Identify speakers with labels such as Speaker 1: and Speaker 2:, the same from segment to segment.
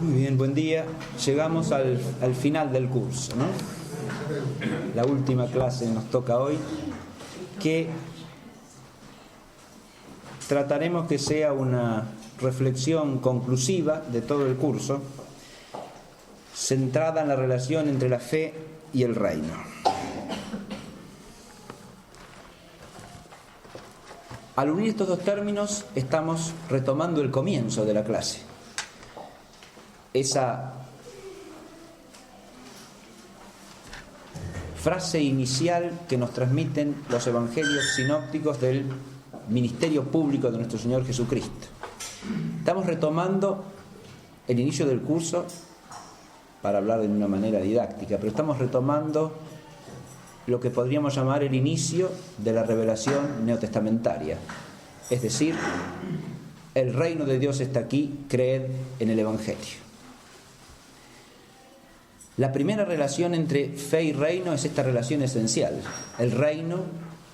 Speaker 1: Muy bien, buen día. Llegamos al final del curso, ¿no? La última clase nos toca hoy, que trataremos que sea una reflexión conclusiva de todo el curso, centrada en la relación entre la fe y el reino. Al unir estos dos términos, estamos retomando el comienzo de la clase. Esa frase inicial que nos transmiten los evangelios sinópticos del ministerio público de nuestro Señor Jesucristo. Estamos retomando el inicio del curso para hablar de una manera didáctica, pero estamos retomando lo que podríamos llamar el inicio de la revelación neotestamentaria. Es decir, el reino de Dios está aquí, creed en el evangelio. La primera relación entre fe y reino es esta relación esencial. El reino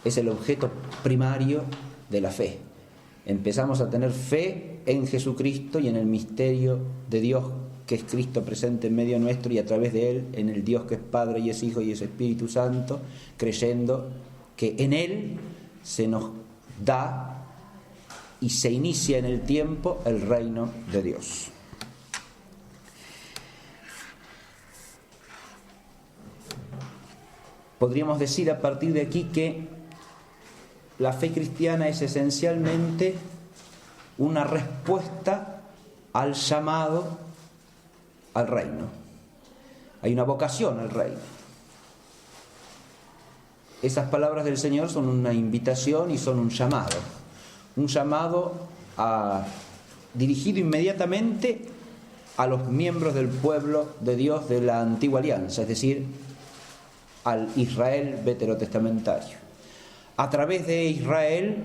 Speaker 1: es el objeto primario de la fe. Empezamos a tener fe en Jesucristo y en el misterio de Dios, que es Cristo presente en medio nuestro, y a través de Él, en el Dios que es Padre y es Hijo y es Espíritu Santo, creyendo que en Él se nos da y se inicia en el tiempo el reino de Dios. Podríamos decir a partir de aquí que la fe cristiana es esencialmente una respuesta al llamado al reino. Hay una vocación al reino. Esas palabras del Señor son una invitación y son un llamado. Un llamado dirigido inmediatamente a los miembros del pueblo de Dios de la antigua alianza, es decir, al Israel veterotestamentario. A través de Israel,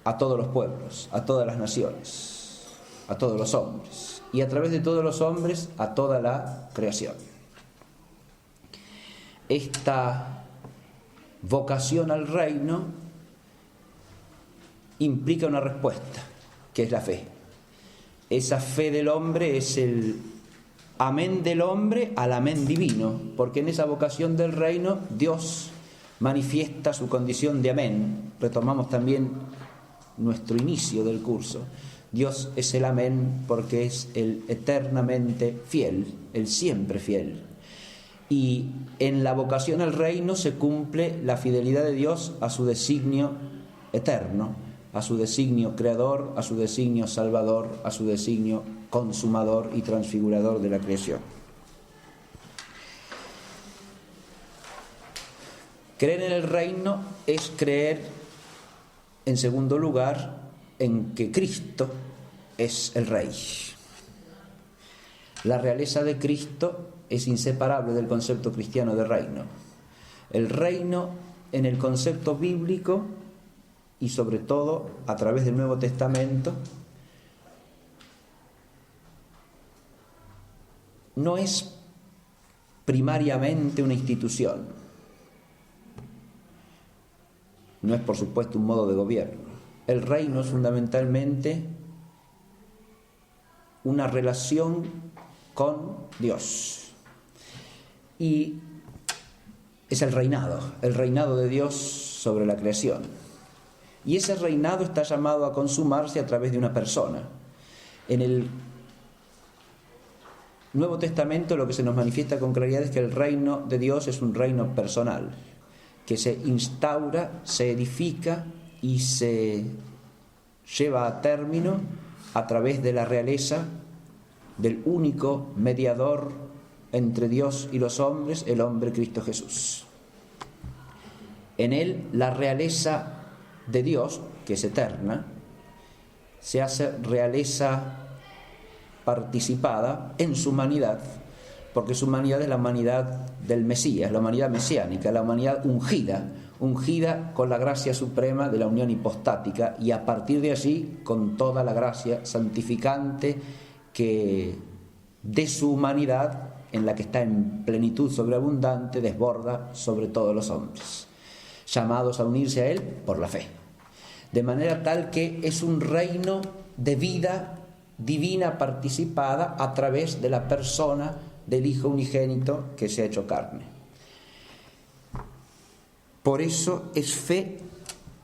Speaker 1: a todos los pueblos, a todas las naciones, a todos los hombres. Y a través de todos los hombres, a toda la creación. Esta vocación al reino implica una respuesta, que es la fe. Esa fe del hombre es el amén del hombre al amén divino, porque en esa vocación del reino Dios manifiesta su condición de amén. Retomamos también nuestro inicio del curso. Dios es el amén porque es el eternamente fiel, el siempre fiel. Y en la vocación al reino se cumple la fidelidad de Dios a su designio eterno, a su designio creador, a su designio salvador, a su designio consumador y transfigurador de la creación. Creer en el reino es creer, en segundo lugar, en que Cristo es el Rey. La realeza de Cristo es inseparable del concepto cristiano de reino. El reino, en el concepto bíblico y sobre todo a través del Nuevo Testamento, no es primariamente una institución. No es, por supuesto, un modo de gobierno. El reino es fundamentalmente una relación con Dios. Y es el reinado de Dios sobre la creación. Y ese reinado está llamado a consumarse a través de una persona. En el Nuevo Testamento lo que se nos manifiesta con claridad es que el reino de Dios es un reino personal, que se instaura, se edifica y se lleva a término a través de la realeza del único mediador entre Dios y los hombres, el hombre Cristo Jesús. En él la realeza de Dios, que es eterna, se hace realeza participada en su humanidad, porque su humanidad es la humanidad del Mesías, la humanidad mesiánica, la humanidad ungida con la gracia suprema de la unión hipostática, y a partir de allí con toda la gracia santificante que de su humanidad, en la que está en plenitud sobreabundante, desborda sobre todos los hombres, llamados a unirse a Él por la fe. De manera tal que es un reino de vida divina participada a través de la persona del Hijo unigénito que se ha hecho carne. Por eso es fe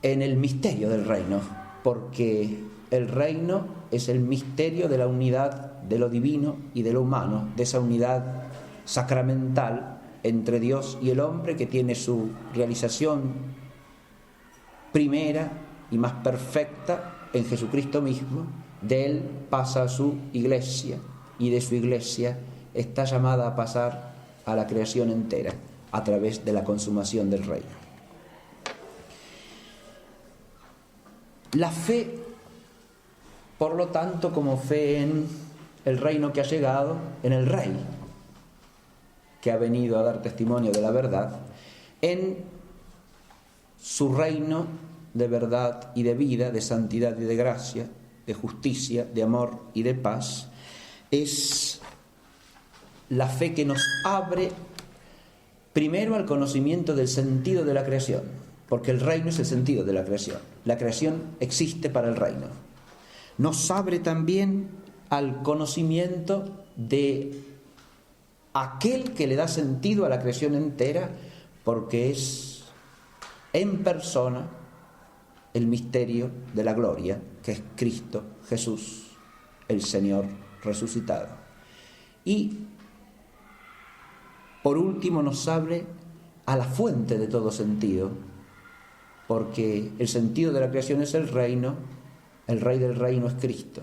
Speaker 1: en el misterio del reino, porque el reino es el misterio de la unidad de lo divino y de lo humano, de esa unidad sacramental entre Dios y el hombre que tiene su realización primera y más perfecta en Jesucristo mismo. De Él pasa a su iglesia y de su iglesia está llamada a pasar a la creación entera a través de la consumación del reino. La fe, por lo tanto, como fe en el reino que ha llegado, en el Rey que ha venido a dar testimonio de la verdad, en su reino de verdad y de vida, de santidad y de gracia, de justicia, de amor y de paz, es la fe que nos abre primero al conocimiento del sentido de la creación, porque el reino es el sentido de la creación. La creación existe para el reino. Nos abre también al conocimiento de aquel que le da sentido a la creación entera, porque es en persona el misterio de la gloria, que es Cristo Jesús, el Señor resucitado. Y por último nos abre a la fuente de todo sentido, porque el sentido de la creación es el reino, el Rey del reino es Cristo.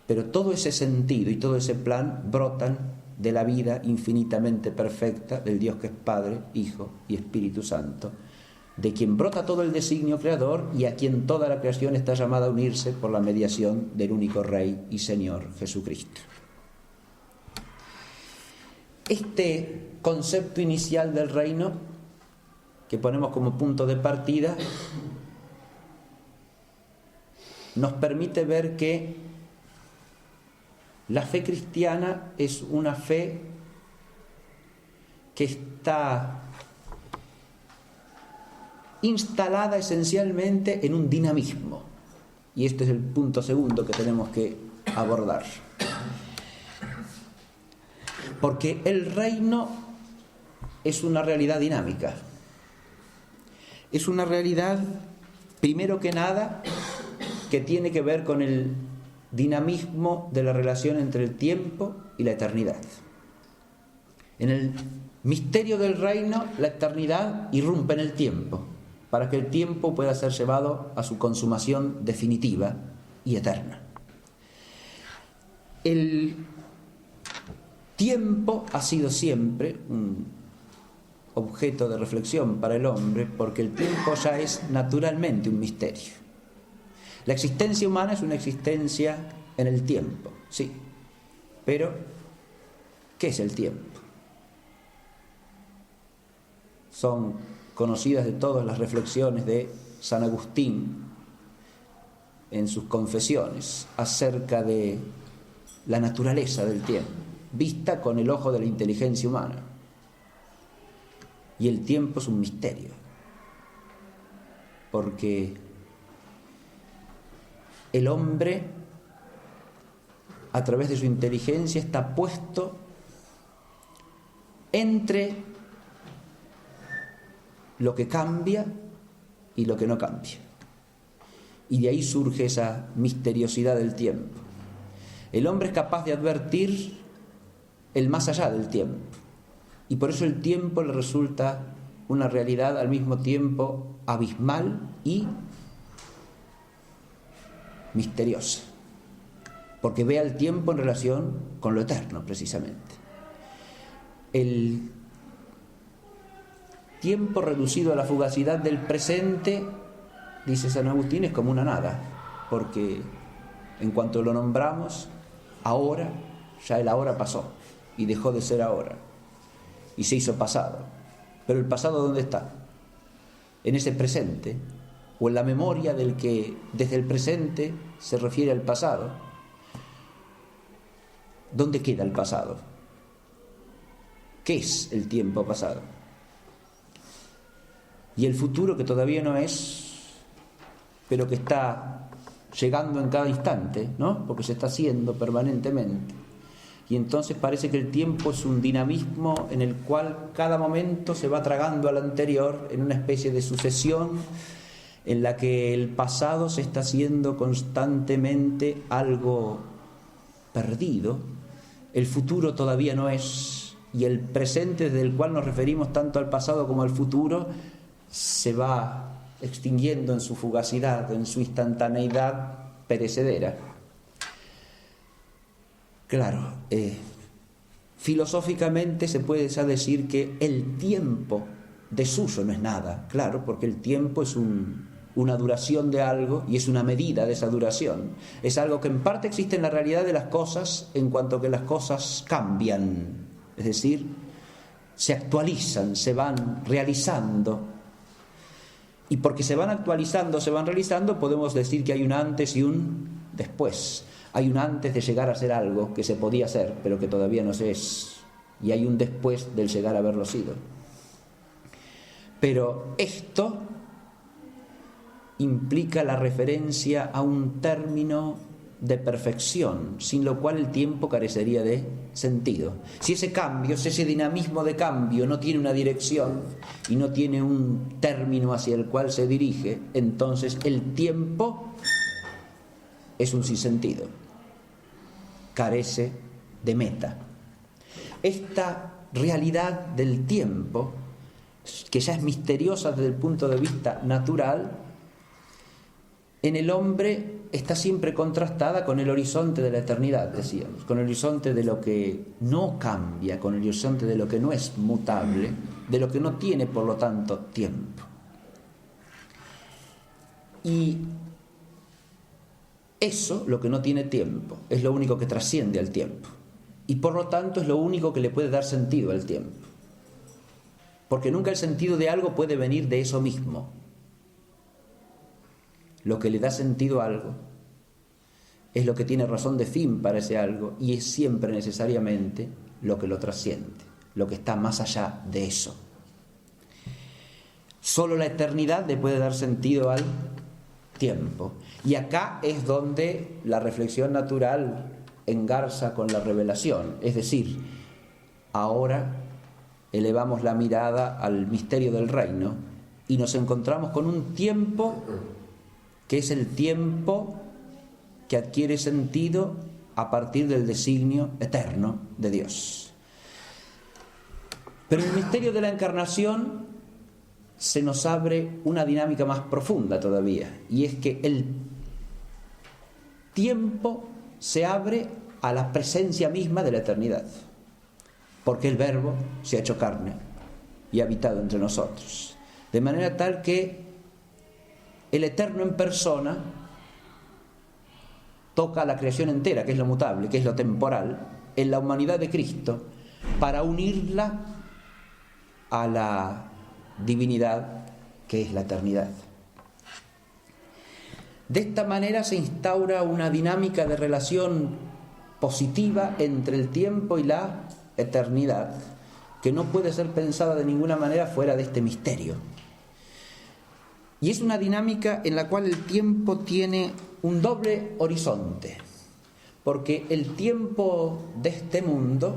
Speaker 1: Pero todo ese sentido y todo ese plan brotan de la vida infinitamente perfecta del Dios que es Padre, Hijo y Espíritu Santo, de quien brota todo el designio creador y a quien toda la creación está llamada a unirse por la mediación del único Rey y Señor Jesucristo. Este concepto inicial del reino, que ponemos como punto de partida, nos permite ver que la fe cristiana es una fe que está instalada esencialmente en un dinamismo. Y este es el punto segundo que tenemos que abordar. Porque el reino es una realidad dinámica. Es una realidad, primero que nada, que tiene que ver con el dinamismo de la relación entre el tiempo y la eternidad. En el misterio del reino, la eternidad irrumpe en el tiempo, para que el tiempo pueda ser llevado a su consumación definitiva y eterna. El tiempo ha sido siempre un objeto de reflexión para el hombre, porque el tiempo ya es naturalmente un misterio. La existencia humana es una existencia en el tiempo, sí, pero ¿qué es el tiempo? Son conocidas de todas las reflexiones de San Agustín en sus confesiones acerca de la naturaleza del tiempo, vista con el ojo de la inteligencia humana. Y el tiempo es un misterio, porque el hombre, a través de su inteligencia, está puesto entre lo que cambia y lo que no cambia. Y de ahí surge esa misteriosidad del tiempo. El hombre es capaz de advertir el más allá del tiempo, y por eso el tiempo le resulta una realidad al mismo tiempo abismal y misteriosa, porque ve al tiempo en relación con lo eterno, precisamente. El tiempo reducido a la fugacidad del presente, dice San Agustín, es como una nada, porque en cuanto lo nombramos ahora, ya el ahora pasó y dejó de ser ahora y se hizo pasado. Pero el pasado, ¿dónde está? En ese presente, o en la memoria del que desde el presente se refiere al pasado. ¿Dónde queda el pasado? ¿Qué es el tiempo pasado? Y el futuro, que todavía no es, pero que está llegando en cada instante, ¿no? Porque se está haciendo permanentemente. Y entonces parece que el tiempo es un dinamismo en el cual cada momento se va tragando al anterior en una especie de sucesión en la que el pasado se está haciendo constantemente algo perdido, el futuro todavía no es, y el presente desde el cual nos referimos tanto al pasado como al futuro se va extinguiendo en su fugacidad, en su instantaneidad perecedera. Claro, filosóficamente se puede ya decir que el tiempo desuso no es nada, claro, porque el tiempo es una duración de algo y es una medida de esa duración. Es algo que en parte existe en la realidad de las cosas en cuanto que las cosas cambian, es decir, se actualizan, se van realizando. Y porque se van actualizando, se van realizando, podemos decir que hay un antes y un después. Hay un antes de llegar a ser algo que se podía ser, pero que todavía no se es. Y hay un después del llegar a haberlo sido. Pero esto implica la referencia a un término de perfección, sin lo cual el tiempo carecería de sentido. Si ese cambio, si ese dinamismo de cambio no tiene una dirección y no tiene un término hacia el cual se dirige, entonces el tiempo es un sinsentido, carece de meta. Esta realidad del tiempo, que ya es misteriosa desde el punto de vista natural, en el hombre está siempre contrastada con el horizonte de la eternidad, decíamos, con el horizonte de lo que no cambia, con el horizonte de lo que no es mutable, de lo que no tiene, por lo tanto, tiempo. Y eso, lo que no tiene tiempo, es lo único que trasciende al tiempo. Y por lo tanto es lo único que le puede dar sentido al tiempo. Porque nunca el sentido de algo puede venir de eso mismo. Lo que le da sentido a algo es lo que tiene razón de fin para ese algo y es siempre necesariamente lo que lo trasciende, lo que está más allá de eso. Solo la eternidad le puede dar sentido al tiempo. Y acá es donde la reflexión natural engarza con la revelación. Es decir, ahora elevamos la mirada al misterio del reino y nos encontramos con un tiempo que es el tiempo que adquiere sentido a partir del designio eterno de Dios. Pero en el misterio de la encarnación se nos abre una dinámica más profunda todavía, y es que el tiempo se abre a la presencia misma de la eternidad, porque el Verbo se ha hecho carne y ha habitado entre nosotros, de manera tal que el eterno en persona toca a la creación entera, que es lo mutable, que es lo temporal, en la humanidad de Cristo, para unirla a la divinidad que es la eternidad. De esta manera se instaura una dinámica de relación positiva entre el tiempo y la eternidad, que no puede ser pensada de ninguna manera fuera de este misterio. Y es una dinámica en la cual el tiempo tiene un doble horizonte, porque el tiempo de este mundo,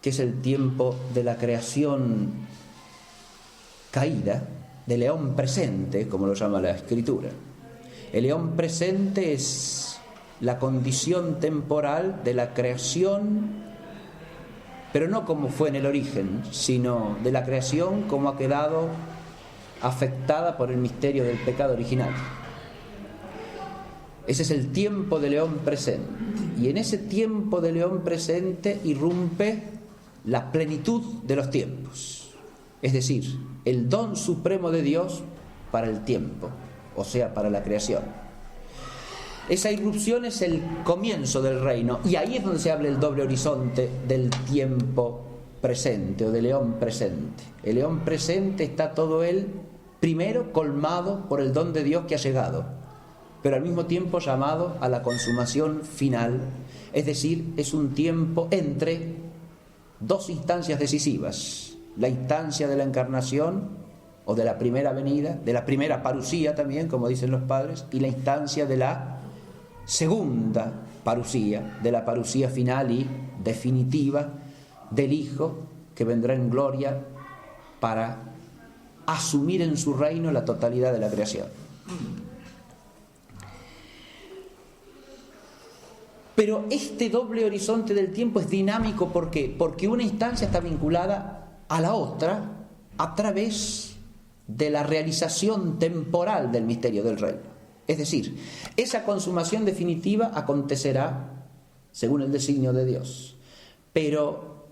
Speaker 1: que es el tiempo de la creación caída, del eón presente, como lo llama la Escritura. El eón presente es la condición temporal de la creación, pero no como fue en el origen, sino de la creación como ha quedado afectada por el misterio del pecado original. Ese es el tiempo del eón presente. Y en ese tiempo del eón presente irrumpe la plenitud de los tiempos. Es decir, el don supremo de Dios para el tiempo, o sea, para la creación. Esa irrupción es el comienzo del reino, y ahí es donde se habla el doble horizonte del tiempo presente o del eón presente. El eón presente está todo él primero colmado por el don de Dios que ha llegado, pero al mismo tiempo llamado a la consumación final. Es decir, es un tiempo entre dos instancias decisivas: la instancia de la encarnación, o de la primera venida, de la primera parusía también, como dicen los padres, y la instancia de la segunda parusía, de la parusía final y definitiva del Hijo que vendrá en gloria para asumir en su reino la totalidad de la creación. Pero este doble horizonte del tiempo es dinámico, ¿por qué? Porque una instancia está vinculada a la otra a través de la realización temporal del misterio del reino. Es decir, esa consumación definitiva acontecerá según el designio de Dios, pero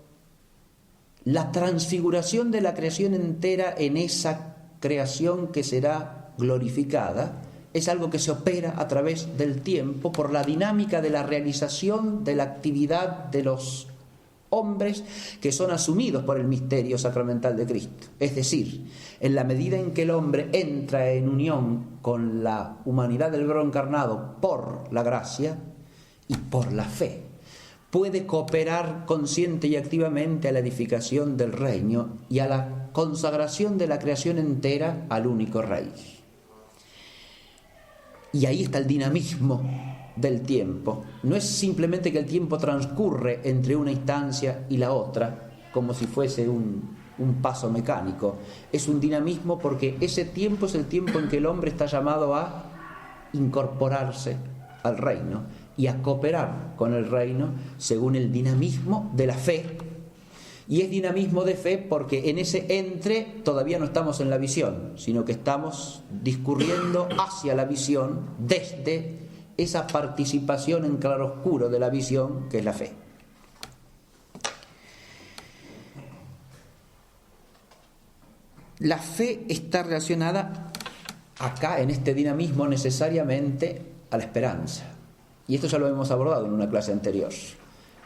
Speaker 1: la transfiguración de la creación entera en esa creación que será glorificada es algo que se opera a través del tiempo por la dinámica de la realización de la actividad de los hombres que son asumidos por el misterio sacramental de Cristo. Es decir, en la medida en que el hombre entra en unión con la humanidad del Verbo encarnado por la gracia y por la fe, puede cooperar consciente y activamente a la edificación del reino y a la consagración de la creación entera al único Rey. Y ahí está el dinamismo del tiempo. No es simplemente que el tiempo transcurre entre una instancia y la otra, como si fuese un paso mecánico. Es un dinamismo porque ese tiempo es el tiempo en que el hombre está llamado a incorporarse al reino y a cooperar con el reino según el dinamismo de la fe. Y es dinamismo de fe porque en ese entre todavía no estamos en la visión, sino que estamos discurriendo hacia la visión desde esa participación en claroscuro de la visión que es la fe. La fe está relacionada acá en este dinamismo necesariamente a la esperanza. Y esto ya lo hemos abordado en una clase anterior,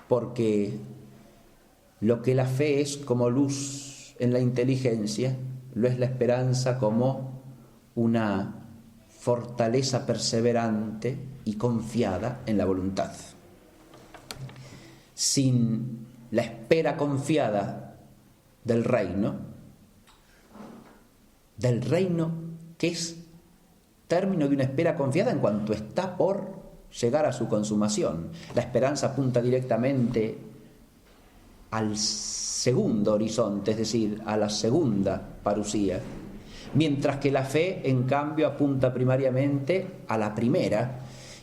Speaker 1: porque lo que la fe es como luz en la inteligencia, lo es la esperanza como una fortaleza perseverante y confiada en la voluntad. Sin la espera confiada del reino que es término de una espera confiada en cuanto está por llegar a su consumación. La esperanza apunta directamente al segundo horizonte, es decir, a la segunda parusía, mientras que la fe, en cambio, apunta primariamente a la primera,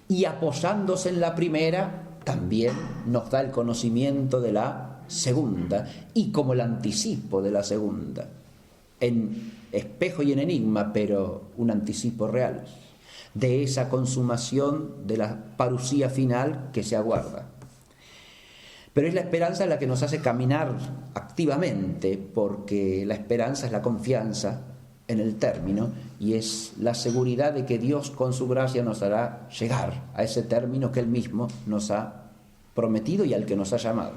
Speaker 1: y apoyándose en la primera, también nos da el conocimiento de la segunda, y como el anticipo de la segunda, en espejo y en enigma, pero un anticipo real, de esa consumación de la parusía final que se aguarda. Pero es la esperanza la que nos hace caminar activamente, porque la esperanza es la confianza en el término y es la seguridad de que Dios con su gracia nos hará llegar a ese término que Él mismo nos ha prometido y al que nos ha llamado.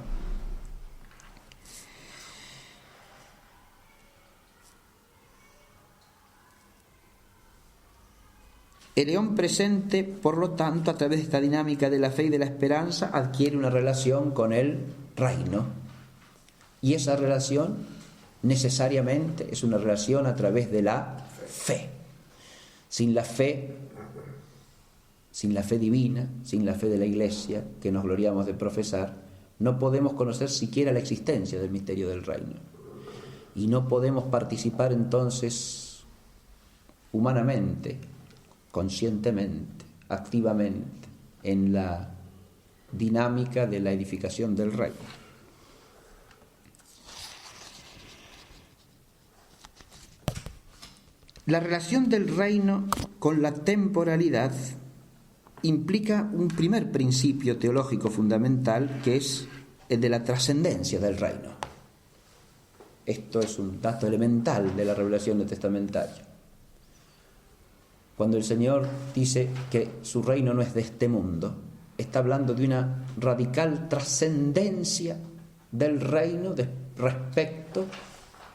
Speaker 1: El león presente, por lo tanto, a través de esta dinámica de la fe y de la esperanza, adquiere una relación con el reino. Y esa relación necesariamente es una relación a través de la fe. Sin la fe divina, sin la fe de la Iglesia, que nos gloriamos de profesar, no podemos conocer siquiera la existencia del misterio del reino. Y no podemos participar entonces humanamente, conscientemente, activamente, en la dinámica de la edificación del reino. La relación del reino con la temporalidad implica un primer principio teológico fundamental, que es el de la trascendencia del reino. Esto es un dato elemental de la revelación testamentaria. Cuando el Señor dice que su reino no es de este mundo, está hablando de una radical trascendencia del reino respecto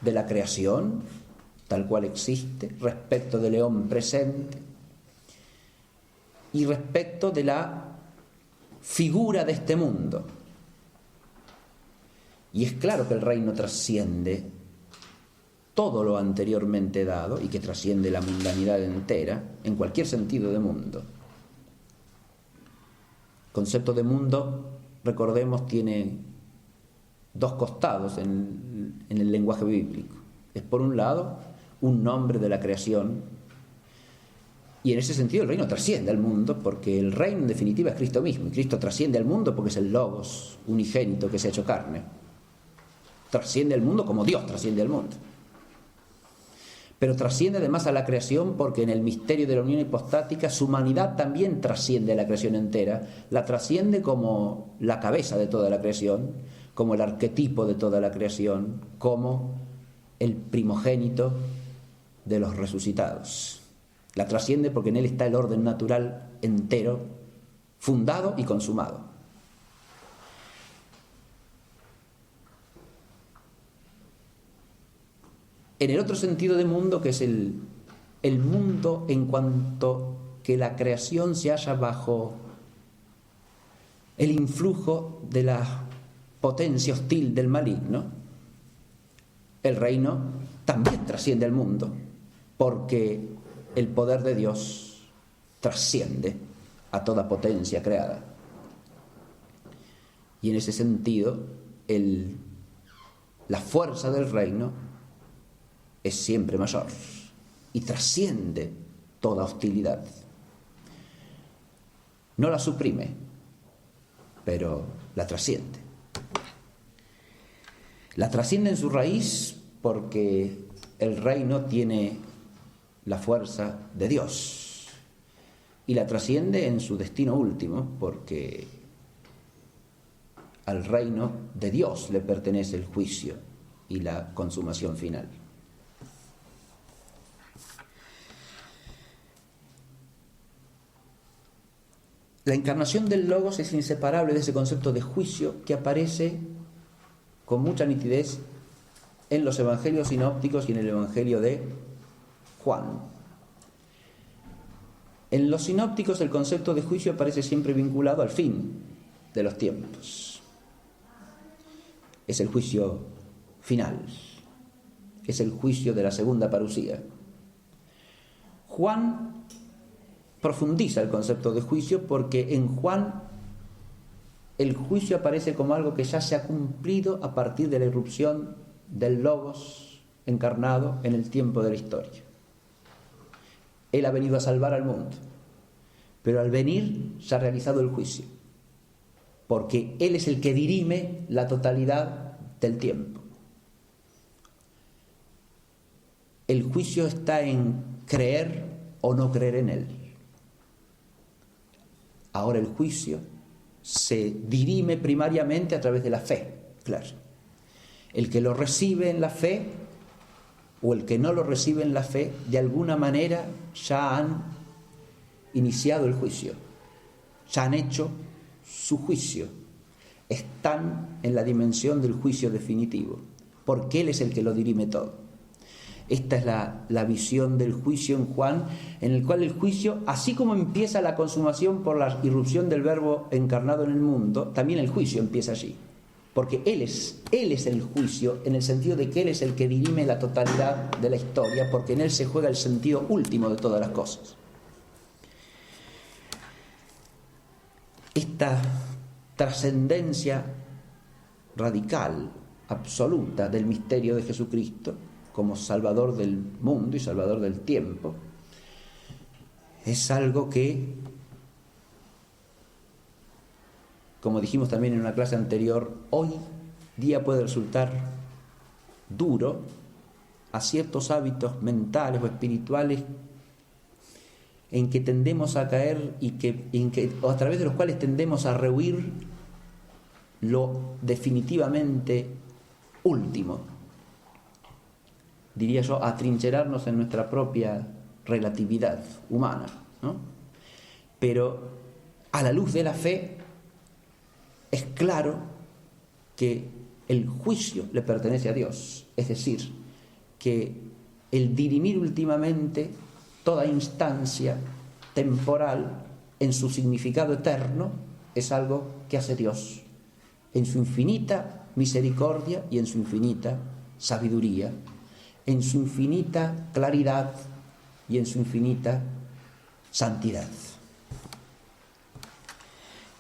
Speaker 1: de la creación, tal cual existe, respecto del león presente y respecto de la figura de este mundo. Y es claro que el reino trasciende todo lo anteriormente dado y que trasciende la mundanidad entera, en cualquier sentido de mundo. El concepto de mundo, recordemos, tiene dos costados en el lenguaje bíblico. Es, por un lado, un nombre de la creación, y en ese sentido el reino trasciende al mundo, porque el reino en definitiva es Cristo mismo, y Cristo trasciende al mundo porque es el Logos unigénito que se ha hecho carne. Trasciende al mundo como Dios trasciende al mundo. Pero trasciende además a la creación porque en el misterio de la unión hipostática su humanidad también trasciende a la creación entera, la trasciende como la cabeza de toda la creación, como el arquetipo de toda la creación, como el primogénito de los resucitados. La trasciende porque en él está el orden natural entero, fundado y consumado. En el otro sentido de mundo, que es el mundo en cuanto que la creación se halla bajo el influjo de la potencia hostil del maligno, el reino también trasciende al mundo, porque el poder de Dios trasciende a toda potencia creada. Y en ese sentido, la fuerza del reino es siempre mayor y trasciende toda hostilidad. No la suprime, pero la trasciende. La trasciende en su raíz porque el reino tiene la fuerza de Dios, y la trasciende en su destino último porque al reino de Dios le pertenece el juicio y la consumación final. La encarnación del Logos es inseparable de ese concepto de juicio que aparece con mucha nitidez en los evangelios sinópticos y en el evangelio de Juan. En los sinópticos el concepto de juicio aparece siempre vinculado al fin de los tiempos. Es el juicio final, es el juicio de la segunda parusía. Juan profundiza el concepto de juicio porque en Juan el juicio aparece como algo que ya se ha cumplido a partir de la irrupción del Logos encarnado en el tiempo de la historia. Él ha venido a salvar al mundo, pero al venir se ha realizado el juicio, porque Él es el que dirime la totalidad del tiempo. El juicio está en creer o no creer en Él. Ahora el juicio se dirime primariamente a través de la fe, claro. El que lo recibe en la fe o el que no lo recibe en la fe, de alguna manera ya han iniciado el juicio, ya han hecho su juicio, están en la dimensión del juicio definitivo, porque Él es el que lo dirime todo. Esta es la visión del juicio en Juan, en el cual el juicio, así como empieza la consumación por la irrupción del Verbo encarnado en el mundo, también el juicio empieza allí. Porque Él es el juicio, en el sentido de que Él es el que dirime la totalidad de la historia, porque en Él se juega el sentido último de todas las cosas. Esta trascendencia radical, absoluta del misterio de Jesucristo, como Salvador del mundo y Salvador del tiempo, es algo que, como dijimos también en una clase anterior, hoy día puede resultar duro a ciertos hábitos mentales o espirituales en que tendemos a caer o a través de los cuales tendemos a rehuir lo definitivamente último. Diría yo, atrincherarnos en nuestra propia relatividad humana, ¿no? Pero a la luz de la fe es claro que el juicio le pertenece a Dios, es decir, que el dirimir últimamente toda instancia temporal en su significado eterno es algo que hace Dios en su infinita misericordia y en su infinita sabiduría, en su infinita claridad y en su infinita santidad.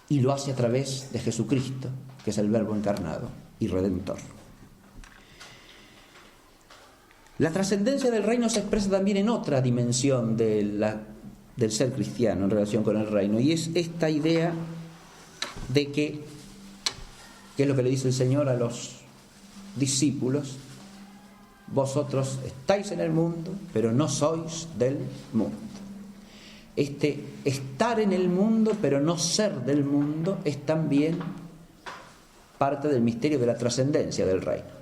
Speaker 1: Y lo hace a través de Jesucristo, que es el Verbo encarnado y Redentor. La trascendencia del reino se expresa también en otra dimensión del ser cristiano en relación con el reino, y es esta idea de que es lo que le dice el Señor a los discípulos: vosotros estáis en el mundo, pero no sois del mundo. Este estar en el mundo, pero no ser del mundo, es también parte del misterio de la trascendencia del reino.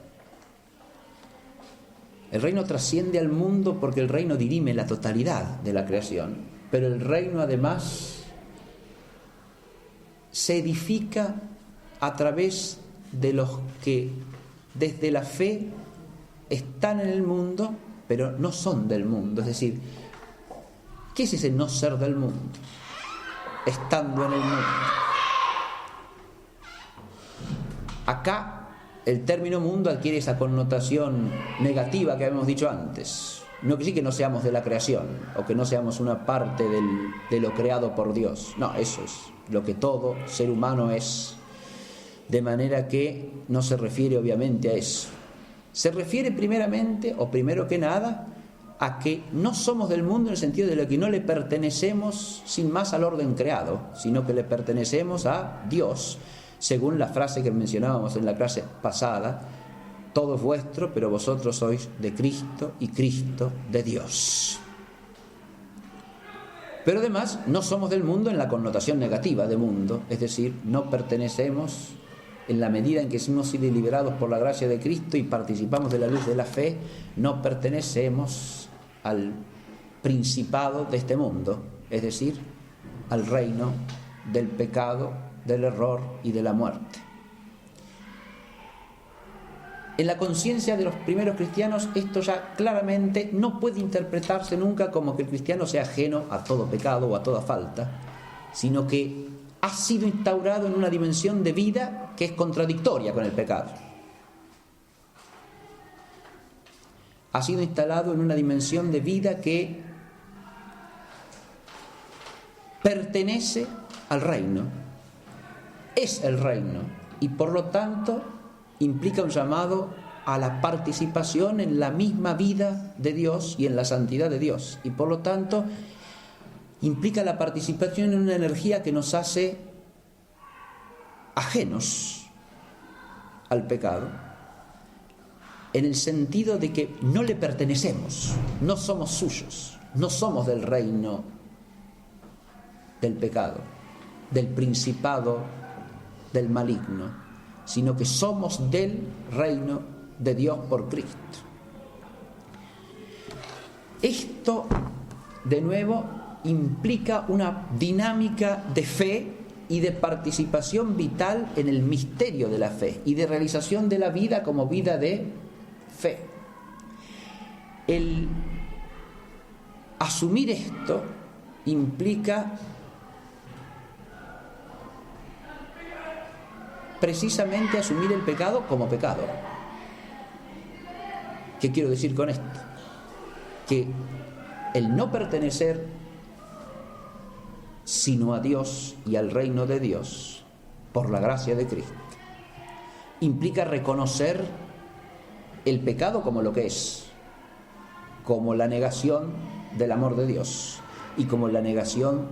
Speaker 1: El reino trasciende al mundo porque el reino dirime la totalidad de la creación, pero el reino además se edifica a través de los que desde la fe están en el mundo, pero no son del mundo. Es decir, ¿qué es ese no ser del mundo? Estando en el mundo. Acá el término mundo adquiere esa connotación negativa que habíamos dicho antes. No quiere decir que no seamos de la creación o que no seamos una parte de lo creado por Dios. No, eso es lo que todo ser humano es. De manera que no se refiere obviamente a eso. Se refiere primeramente, o primero que nada, a que no somos del mundo en el sentido de lo que no le pertenecemos sin más al orden creado, sino que le pertenecemos a Dios, según la frase que mencionábamos en la clase pasada: todo es vuestro, pero vosotros sois de Cristo y Cristo de Dios. Pero además no somos del mundo en la connotación negativa de mundo, es decir, no pertenecemos en la medida en que hemos sido liberados por la gracia de Cristo y participamos de la luz de la fe, no pertenecemos al principado de este mundo, es decir, al reino del pecado, del error y de la muerte. En la conciencia de los primeros cristianos, esto ya claramente no puede interpretarse nunca como que el cristiano sea ajeno a todo pecado o a toda falta, sino que ha sido instaurado en una dimensión de vida que es contradictoria con el pecado. Ha sido instalado en una dimensión de vida que pertenece al reino, es el reino, y por lo tanto implica un llamado a la participación en la misma vida de Dios y en la santidad de Dios, y por lo tanto implica la participación en una energía que nos hace ajenos al pecado, en el sentido de que no le pertenecemos, no somos suyos, no somos del reino del pecado, del principado del maligno, sino que somos del reino de Dios por Cristo. Esto, de nuevo, implica una dinámica de fe y de participación vital en el misterio de la fe y de realización de la vida como vida de fe. El asumir esto implica precisamente asumir el pecado como pecado. ¿Qué quiero decir con esto? Que el no pertenecer sino a Dios y al reino de Dios por la gracia de Cristo implica reconocer el pecado como lo que es, como la negación del amor de Dios y como la negación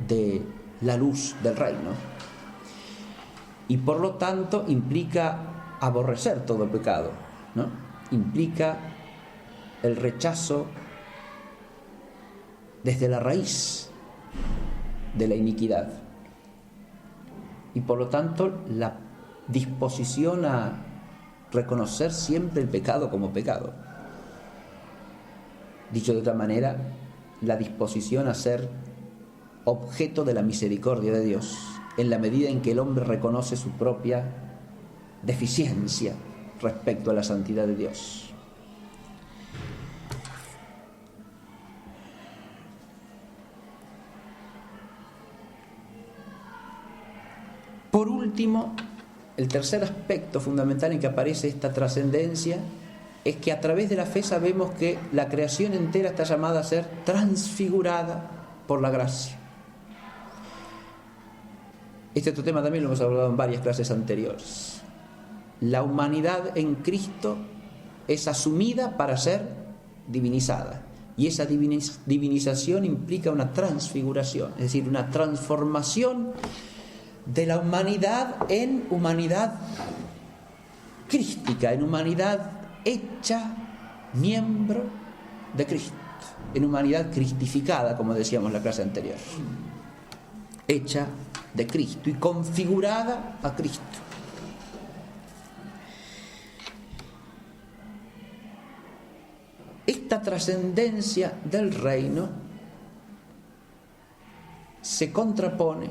Speaker 1: de la luz del reino, y por lo tanto implica aborrecer todo pecado, ¿no? Implica el rechazo desde la raíz de la iniquidad y por lo tanto la disposición a reconocer siempre el pecado como pecado. Dicho de otra manera, la disposición a ser objeto de la misericordia de Dios en la medida en que el hombre reconoce su propia deficiencia respecto a la santidad de Dios. Por último, el tercer aspecto fundamental en que aparece esta trascendencia es que a través de la fe sabemos que la creación entera está llamada a ser transfigurada por la gracia. Este otro tema también lo hemos hablado en varias clases anteriores. La humanidad en Cristo es asumida para ser divinizada. Y esa divinización implica una transfiguración, es decir, una transformación de la humanidad en humanidad crística, en humanidad hecha miembro de Cristo, en humanidad cristificada, como decíamos en la clase anterior, hecha de Cristo y configurada a Cristo. Esta trascendencia del reino se contrapone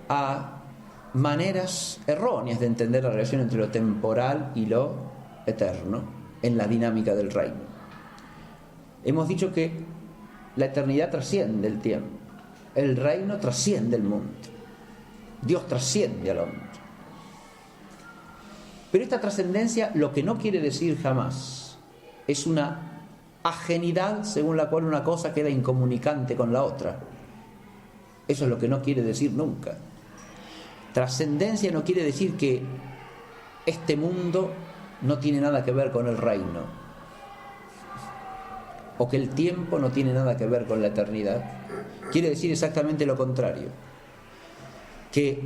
Speaker 1: a maneras erróneas de entender la relación entre lo temporal y lo eterno en la dinámica del reino. Hemos dicho que la eternidad trasciende el tiempo, el reino trasciende el mundo, Dios trasciende al hombre. Pero esta trascendencia lo que no quiere decir jamás es una ajenidad según la cual una cosa queda incomunicante con la otra. Eso es lo que no quiere decir nunca. Trascendencia no quiere decir que este mundo no tiene nada que ver con el reino, o que el tiempo no tiene nada que ver con la eternidad. Quiere decir exactamente lo contrario, que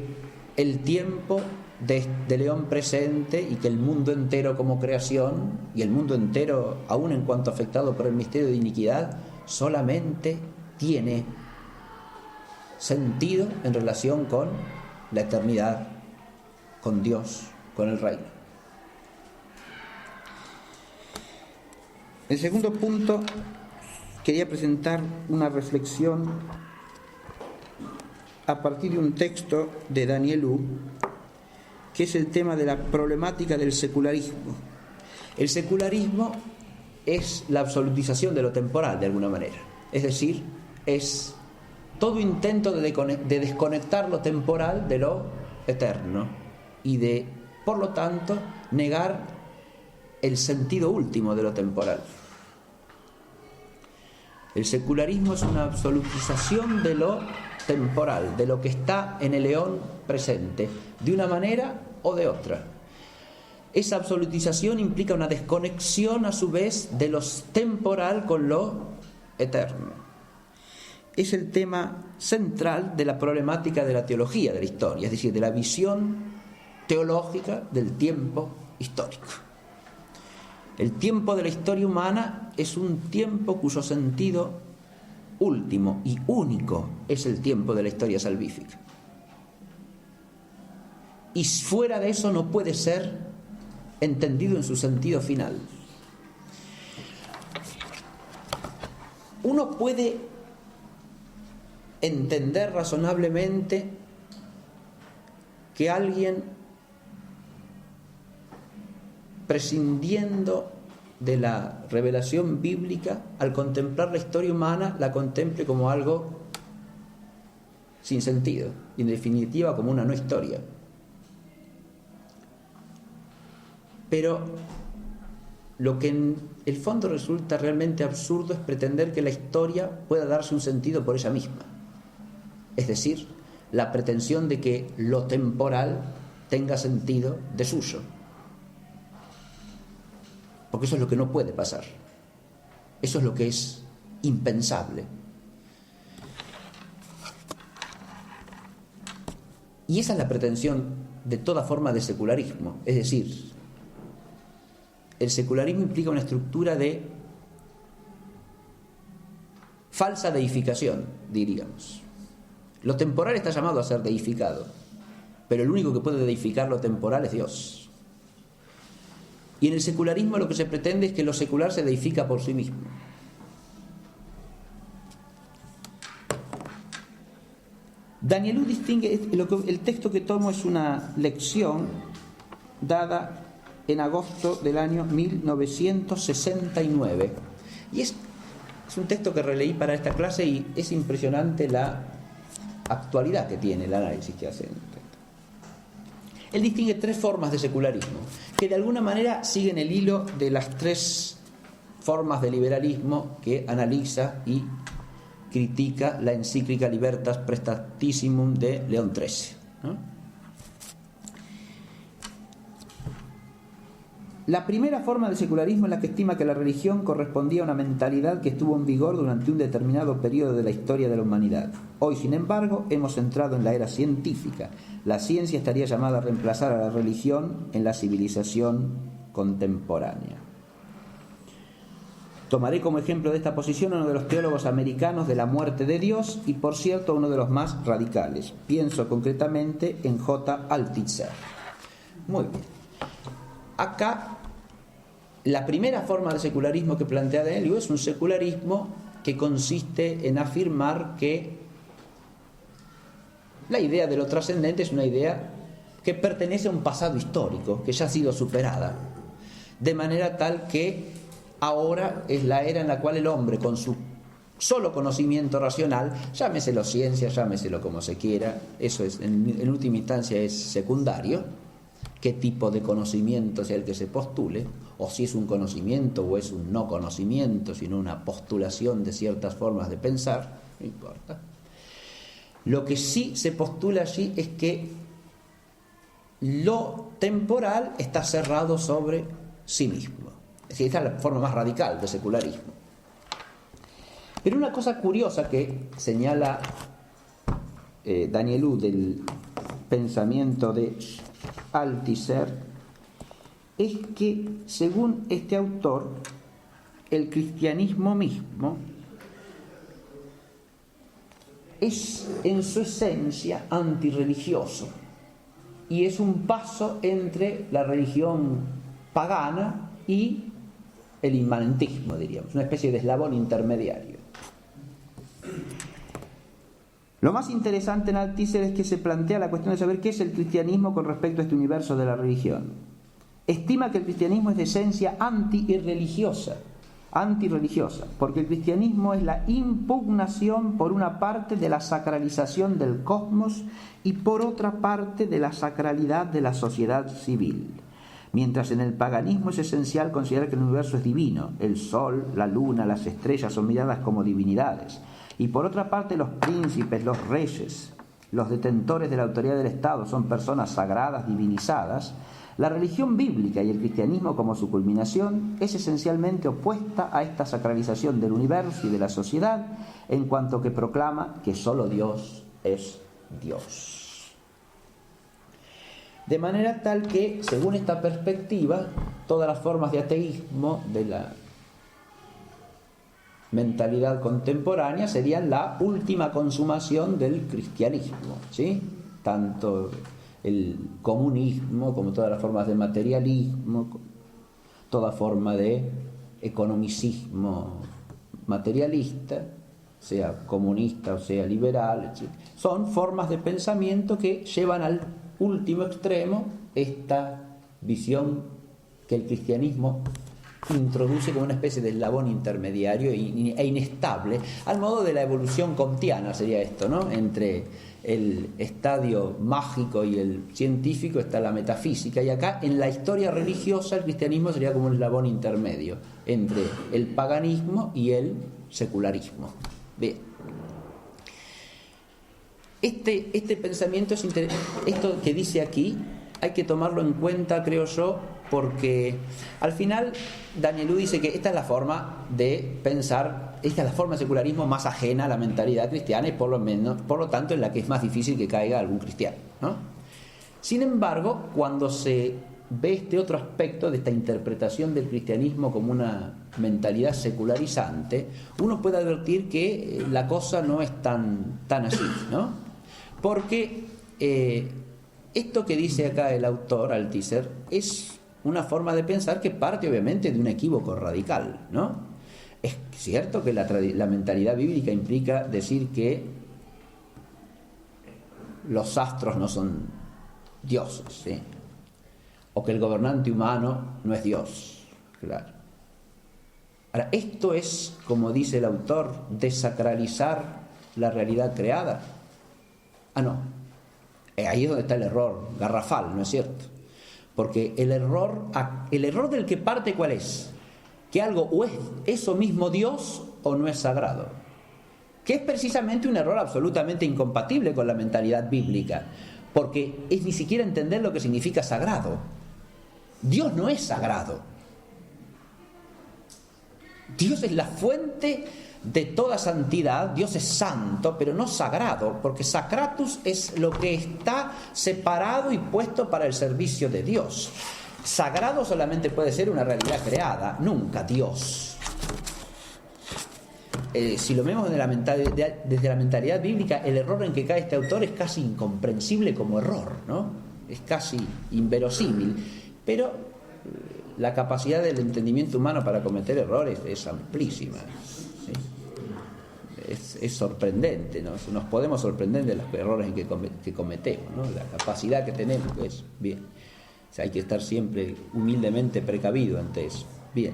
Speaker 1: el tiempo de León presente y que el mundo entero como creación y el mundo entero aún en cuanto afectado por el misterio de iniquidad solamente tiene sentido en relación con la eternidad, con Dios, con el reino. El segundo punto, quería presentar una reflexión a partir de un texto de Daniel Hu, que es el tema de la problemática del secularismo. El secularismo es la absolutización de lo temporal, de alguna manera. Es decir, es todo intento de desconectar lo temporal de lo eterno y de, por lo tanto, negar el sentido último de lo temporal. El secularismo es una absolutización de lo temporal, de lo que está en el eón presente, de una manera o de otra. Esa absolutización implica una desconexión a su vez de lo temporal con lo eterno. Es el tema central de la problemática de la teología de la historia, es decir, de la visión teológica del tiempo histórico. El tiempo de la historia humana es un tiempo cuyo sentido último y único es el tiempo de la historia salvífica. Y fuera de eso no puede ser entendido en su sentido final. Uno puede entender razonablemente que alguien, prescindiendo de la revelación bíblica, al contemplar la historia humana, la contemple como algo sin sentido, y en definitiva como una no historia. Pero lo que en el fondo resulta realmente absurdo es pretender que la historia pueda darse un sentido por ella misma. Es decir, la pretensión de que lo temporal tenga sentido de suyo. Porque eso es lo que no puede pasar. Eso es lo que es impensable. Y esa es la pretensión de toda forma de secularismo. Es decir, el secularismo implica una estructura de falsa deificación, diríamos. Lo temporal está llamado a ser deificado, pero el único que puede deificar lo temporal es Dios. Y en el secularismo lo que se pretende es que lo secular se deifica por sí mismo. Daniel Hu distingue, el texto que tomo es una lección dada en agosto del año 1969. Y es un texto que releí para esta clase y es impresionante la actualidad que tiene el análisis que hace. Él distingue tres formas de secularismo, que de alguna manera siguen el hilo de las tres formas de liberalismo que analiza y critica la encíclica Libertas Prestatissimum de León XIII, ¿no? La primera forma de secularismo es la que estima que la religión correspondía a una mentalidad que estuvo en vigor durante un determinado periodo de la historia de la humanidad. Hoy, sin embargo, hemos entrado en la era científica. La ciencia estaría llamada a reemplazar a la religión en la civilización contemporánea. Tomaré como ejemplo de esta posición a uno de los teólogos americanos de la muerte de Dios y, por cierto, uno de los más radicales. Pienso concretamente en J. Althusser. Muy bien. Acá, la primera forma de secularismo que plantea Daniel es un secularismo que consiste en afirmar que la idea de lo trascendente es una idea que pertenece a un pasado histórico, que ya ha sido superada, de manera tal que ahora es la era en la cual el hombre, con su solo conocimiento racional, llámeselo ciencia, llámeselo como se quiera, eso es, en última instancia es secundario, qué tipo de conocimiento sea el que se postule, o si es un conocimiento o es un no conocimiento, sino una postulación de ciertas formas de pensar, no importa. Lo que sí se postula allí es que lo temporal está cerrado sobre sí mismo. Es decir, esta es la forma más radical de secularismo. Pero una cosa curiosa que señala Danielou del pensamiento de Althusser es que, según este autor, el cristianismo mismo es en su esencia antirreligioso y es un paso entre la religión pagana y el inmanentismo, diríamos, una especie de eslabón intermediario. Lo más interesante en Althusser es que se plantea la cuestión de saber qué es el cristianismo con respecto a este universo de la religión. Estima que el cristianismo es de esencia antirreligiosa, porque el cristianismo es la impugnación por una parte de la sacralización del cosmos y por otra parte de la sacralidad de la sociedad civil. Mientras en el paganismo es esencial considerar que el universo es divino, el sol, la luna, las estrellas son miradas como divinidades. Y por otra parte los príncipes, los reyes, los detentores de la autoridad del Estado son personas sagradas, divinizadas. La religión bíblica y el cristianismo como su culminación es esencialmente opuesta a esta sacralización del universo y de la sociedad, en cuanto que proclama que solo Dios es Dios. De manera tal que, según esta perspectiva, todas las formas de ateísmo de la mentalidad contemporánea serían la última consumación del cristianismo, ¿sí? Tanto el comunismo como todas las formas de materialismo, toda forma de economicismo materialista, sea comunista o sea liberal, etc. Son formas de pensamiento que llevan al último extremo esta visión que el cristianismo introduce como una especie de eslabón intermediario e inestable, al modo de la evolución comtiana sería esto, ¿no? Entre el estadio mágico y el científico está la metafísica, y acá en la historia religiosa el cristianismo sería como un eslabón intermedio entre el paganismo y el secularismo. Bien. Este pensamiento es esto que dice aquí hay que tomarlo en cuenta, creo yo, porque al final Danielou dice que esta es la forma de pensar, esta es la forma de secularismo más ajena a la mentalidad cristiana y por lo tanto en la que es más difícil que caiga algún cristiano, ¿no? Sin embargo, cuando se ve este otro aspecto de esta interpretación del cristianismo como una mentalidad secularizante, uno puede advertir que la cosa no es tan así, ¿no? Porque esto que dice acá el autor Althusser es una forma de pensar que parte obviamente de un equívoco radical, ¿no? Es cierto que la mentalidad bíblica implica decir que los astros no son dioses, ¿sí? O que el gobernante humano no es Dios, claro. Ahora, esto es, como dice el autor, desacralizar la realidad creada. Ah, no. Ahí es donde está el error garrafal, ¿no es cierto? Porque el error del que parte, ¿cuál es? Que algo o es eso mismo Dios o no es sagrado. Que es precisamente un error absolutamente incompatible con la mentalidad bíblica, porque es ni siquiera entender lo que significa sagrado. Dios no es sagrado. Dios es la fuente de toda santidad. Dios es santo, pero no sagrado, porque sacratus es lo que está separado y puesto para el servicio de Dios. Sagrado solamente puede ser una realidad creada, nunca Dios. Si lo vemos desde la mentalidad bíblica, el error en que cae este autor es casi incomprensible como error, ¿no? Es casi inverosímil, pero la capacidad del entendimiento humano para cometer errores es amplísima, ¿sí? Es sorprendente, ¿no? Nos podemos sorprender de los errores en que cometemos, ¿no? La capacidad que tenemos es bien. O sea, hay que estar siempre humildemente precavido ante eso. Bien.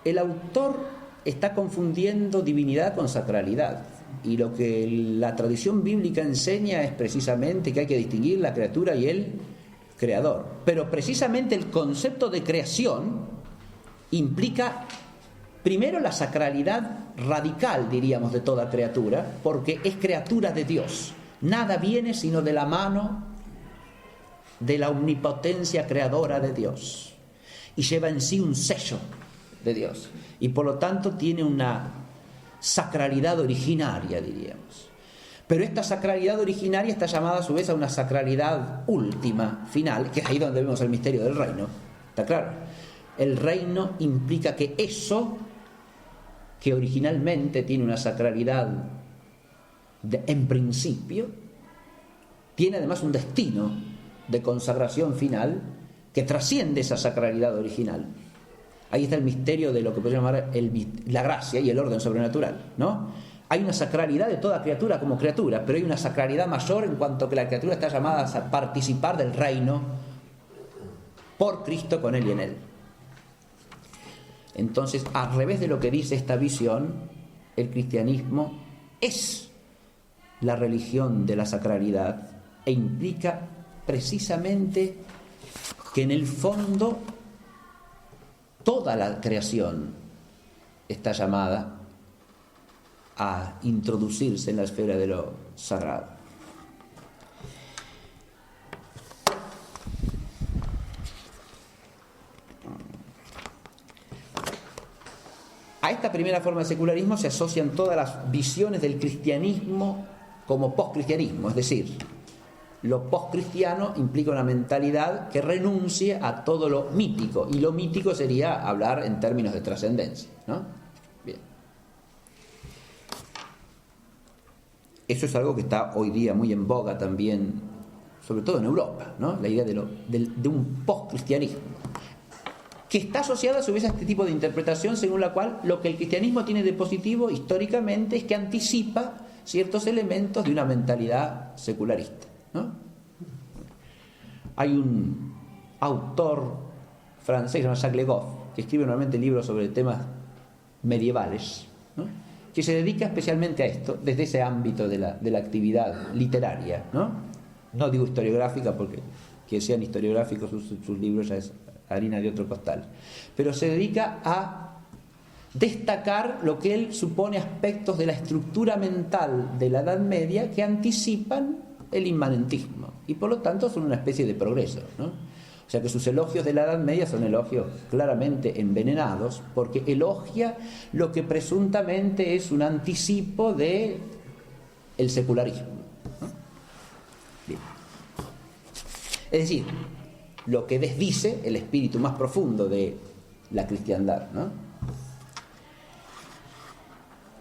Speaker 1: El autor está confundiendo divinidad con sacralidad, y lo que la tradición bíblica enseña es precisamente que hay que distinguir la criatura y el creador. Pero precisamente el concepto de creación implica primero la sacralidad radical, diríamos, de toda criatura, porque es criatura de Dios. Nada viene sino de la mano de la omnipotencia creadora de Dios, y lleva en sí un sello de Dios, y por lo tanto tiene una sacralidad originaria, diríamos. Pero esta sacralidad originaria está llamada a su vez a una sacralidad última, final, que es ahí donde vemos el misterio del reino. ¿Está claro? El reino implica que eso, que originalmente tiene una sacralidad en principio, tiene además un destino de consagración final que trasciende esa sacralidad original. Ahí está el misterio de lo que podemos llamar la gracia y el orden sobrenatural, ¿no? Hay una sacralidad de toda criatura como criatura, pero hay una sacralidad mayor en cuanto que la criatura está llamada a participar del reino por Cristo, con Él y en Él. Entonces, al revés de lo que dice esta visión, el cristianismo es la religión de la sacralidad, e implica precisamente que en el fondo toda la creación está llamada a introducirse en la esfera de lo sagrado. A esta primera forma de secularismo se asocian todas las visiones del cristianismo como postcristianismo, es decir, lo postcristiano implica una mentalidad que renuncie a todo lo mítico, y lo mítico sería hablar en términos de trascendencia, ¿no? Bien. Eso es algo que está hoy día muy en boga también, sobre todo en Europa, ¿no? La idea de un postcristianismo, que está asociada a su vez a este tipo de interpretación según la cual lo que el cristianismo tiene de positivo históricamente es que anticipa ciertos elementos de una mentalidad secularista, ¿no? Hay un autor francés, llamado Jacques Le Goff, que escribe normalmente libros sobre temas medievales, ¿no? Que se dedica especialmente a esto, desde ese ámbito de la actividad literaria, ¿no? No digo historiográfica, porque que sean historiográficos sus libros ya es harina de otro costal, pero se dedica a destacar lo que él supone aspectos de la estructura mental de la Edad Media que anticipan el inmanentismo, y por lo tanto son una especie de progreso, ¿no? O sea que sus elogios de la Edad Media son elogios claramente envenenados, porque elogia lo que presuntamente es un anticipo de el secularismo, ¿no? Bien. Es decir, lo que desdice el espíritu más profundo de la cristiandad, ¿no?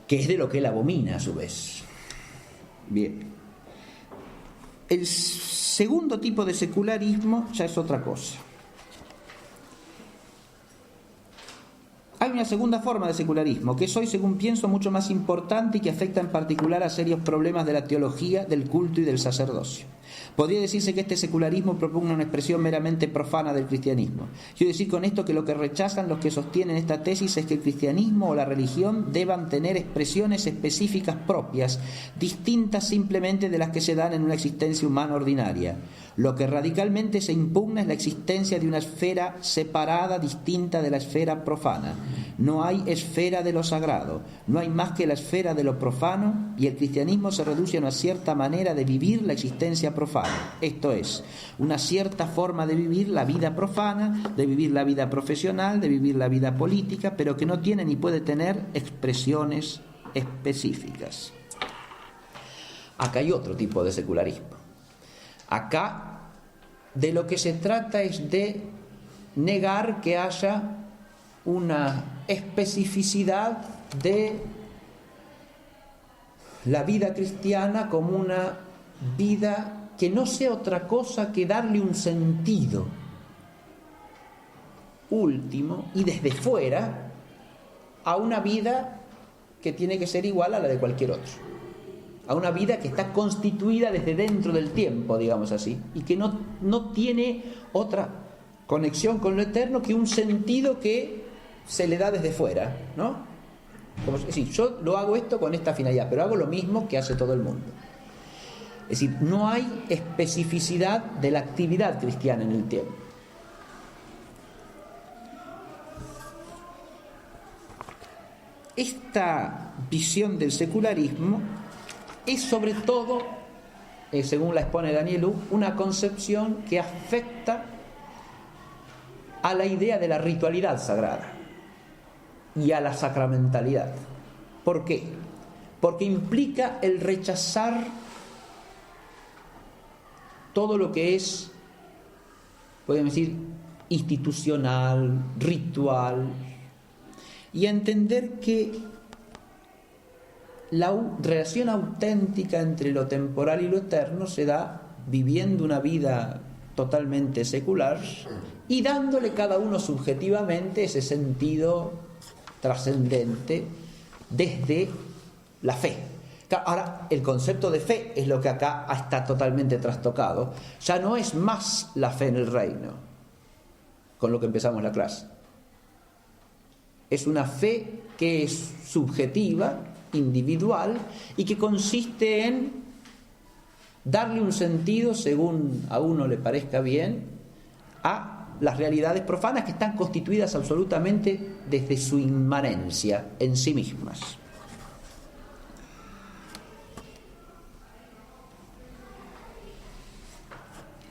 Speaker 1: Que es de lo que él abomina a su vez. Bien. El segundo tipo de secularismo ya es otra cosa. Hay una segunda forma de secularismo, que es hoy, según pienso, mucho más importante y que afecta en particular a serios problemas de la teología, del culto y del sacerdocio. Podría decirse que este secularismo propugna una expresión meramente profana del cristianismo. Quiero decir con esto que lo que rechazan los que sostienen esta tesis es que el cristianismo o la religión deban tener expresiones específicas propias, distintas simplemente de las que se dan en una existencia humana ordinaria. Lo que radicalmente se impugna es la existencia de una esfera separada, distinta de la esfera profana. No hay esfera de lo sagrado, no hay más que la esfera de lo profano, y el cristianismo se reduce a una cierta manera de vivir la existencia profana. Esto es, una cierta forma de vivir la vida profana, de vivir la vida profesional, de vivir la vida política, pero que no tiene ni puede tener expresiones específicas. Acá hay otro tipo de secularismo. Acá de lo que se trata es de negar que haya una especificidad de la vida cristiana como una vida que no sea otra cosa que darle un sentido último y desde fuera a una vida que tiene que ser igual a la de cualquier otro, a una vida que está constituida desde dentro del tiempo, digamos así, y que no tiene otra conexión con lo eterno que un sentido que se le da desde fuera, ¿no? Como decir, yo lo hago esto con esta finalidad, pero hago lo mismo que hace todo el mundo. Es decir, no hay especificidad de la actividad cristiana en el tiempo. Esta visión del secularismo es sobre todo, según la expone Danielou, una concepción que afecta a la idea de la ritualidad sagrada y a la sacramentalidad. ¿Por qué? Porque implica el rechazar todo lo que es, podemos decir, institucional, ritual, y a entender que la relación auténtica entre lo temporal y lo eterno se da viviendo una vida totalmente secular y dándole cada uno subjetivamente ese sentido trascendente desde la fe. Ahora, el concepto de fe es lo que acá está totalmente trastocado. Ya no es más la fe en el reino, con lo que empezamos la clase. Es una fe que es subjetiva, individual, y que consiste en darle un sentido, según a uno le parezca bien, a las realidades profanas que están constituidas absolutamente desde su inmanencia en sí mismas.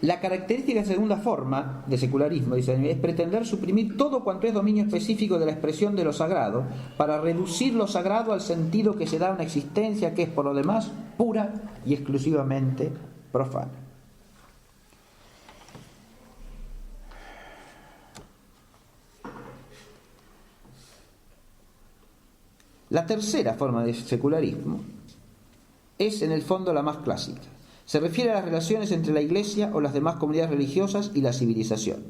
Speaker 1: La característica de segunda forma de secularismo, dice, es pretender suprimir todo cuanto es dominio específico de la expresión de lo sagrado para reducir lo sagrado al sentido que se da a una existencia que es por lo demás pura y exclusivamente profana. La tercera forma de secularismo es en el fondo la más clásica. Se refiere a las relaciones entre la Iglesia o las demás comunidades religiosas y la civilización.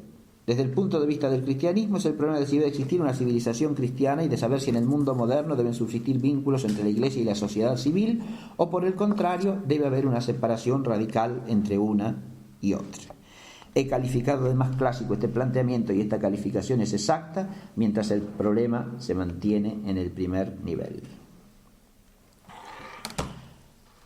Speaker 1: Desde el punto de vista del cristianismo es el problema de si debe existir una civilización cristiana y de saber si en el mundo moderno deben subsistir vínculos entre la Iglesia y la sociedad civil, o por el contrario debe haber una separación radical entre una y otra. He calificado de más clásico este planteamiento y esta calificación es exacta, mientras el problema se mantiene en el primer nivel.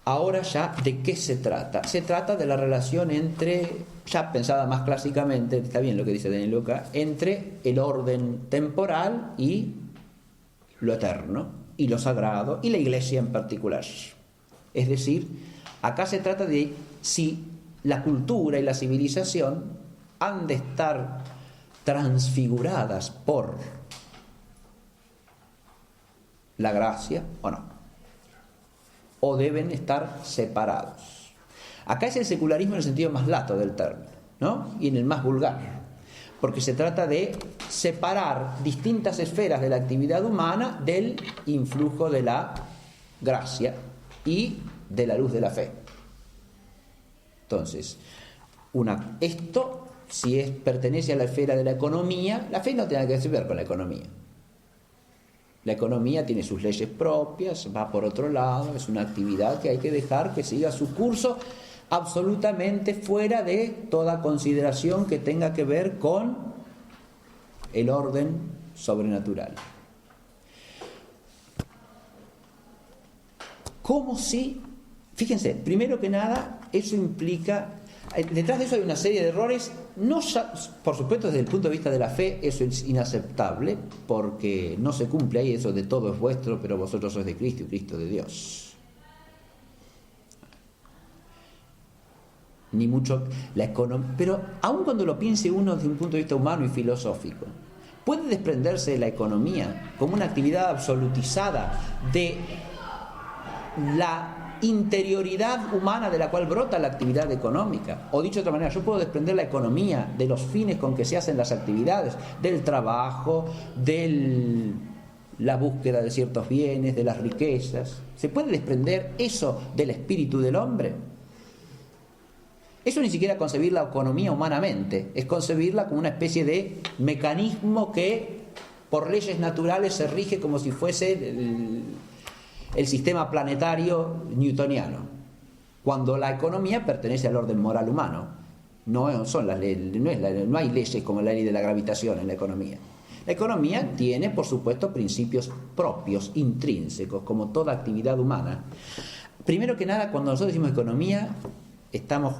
Speaker 1: Ahora ya, ¿de qué se trata? Se trata de la relación entre, ya pensada más clásicamente, está bien lo que dice Daniel Luca, entre el orden temporal y lo eterno, y lo sagrado, y la Iglesia en particular. Es decir, acá se trata de si la cultura y la civilización han de estar transfiguradas por la gracia o no, o deben estar separados. Acá es el secularismo en el sentido más lato del término, ¿no? Y en el más vulgar, porque se trata de separar distintas esferas de la actividad humana del influjo de la gracia y de la luz de la fe. Entonces, esto, si pertenece a la esfera de la economía, la fe no tiene que ver con la economía. La economía tiene sus leyes propias, va por otro lado, es una actividad que hay que dejar que siga su curso absolutamente fuera de toda consideración que tenga que ver con el orden sobrenatural. Como si, fíjense, primero que nada, eso implica, detrás de eso hay una serie de errores, no, por supuesto desde el punto de vista de la fe eso es inaceptable, porque no se cumple ahí eso de todo es vuestro, pero vosotros sois de Cristo y Cristo de Dios. Ni mucho la economía, pero aun cuando lo piense uno desde un punto de vista humano y filosófico, puede desprenderse de la economía como una actividad absolutizada de la interioridad humana de la cual brota la actividad económica. O dicho de otra manera, yo puedo desprender la economía de los fines con que se hacen las actividades, del trabajo, de la búsqueda de ciertos bienes, de las riquezas. ¿Se puede desprender eso del espíritu del hombre? Eso ni siquiera es concebir la economía humanamente, es concebirla como una especie de mecanismo que por leyes naturales se rige como si fuese el sistema planetario newtoniano, cuando la economía pertenece al orden moral humano. No hay leyes como la ley de la gravitación en la economía. La economía tiene, por supuesto, principios propios, intrínsecos, como toda actividad humana. Primero que nada, cuando nosotros decimos economía, estamos,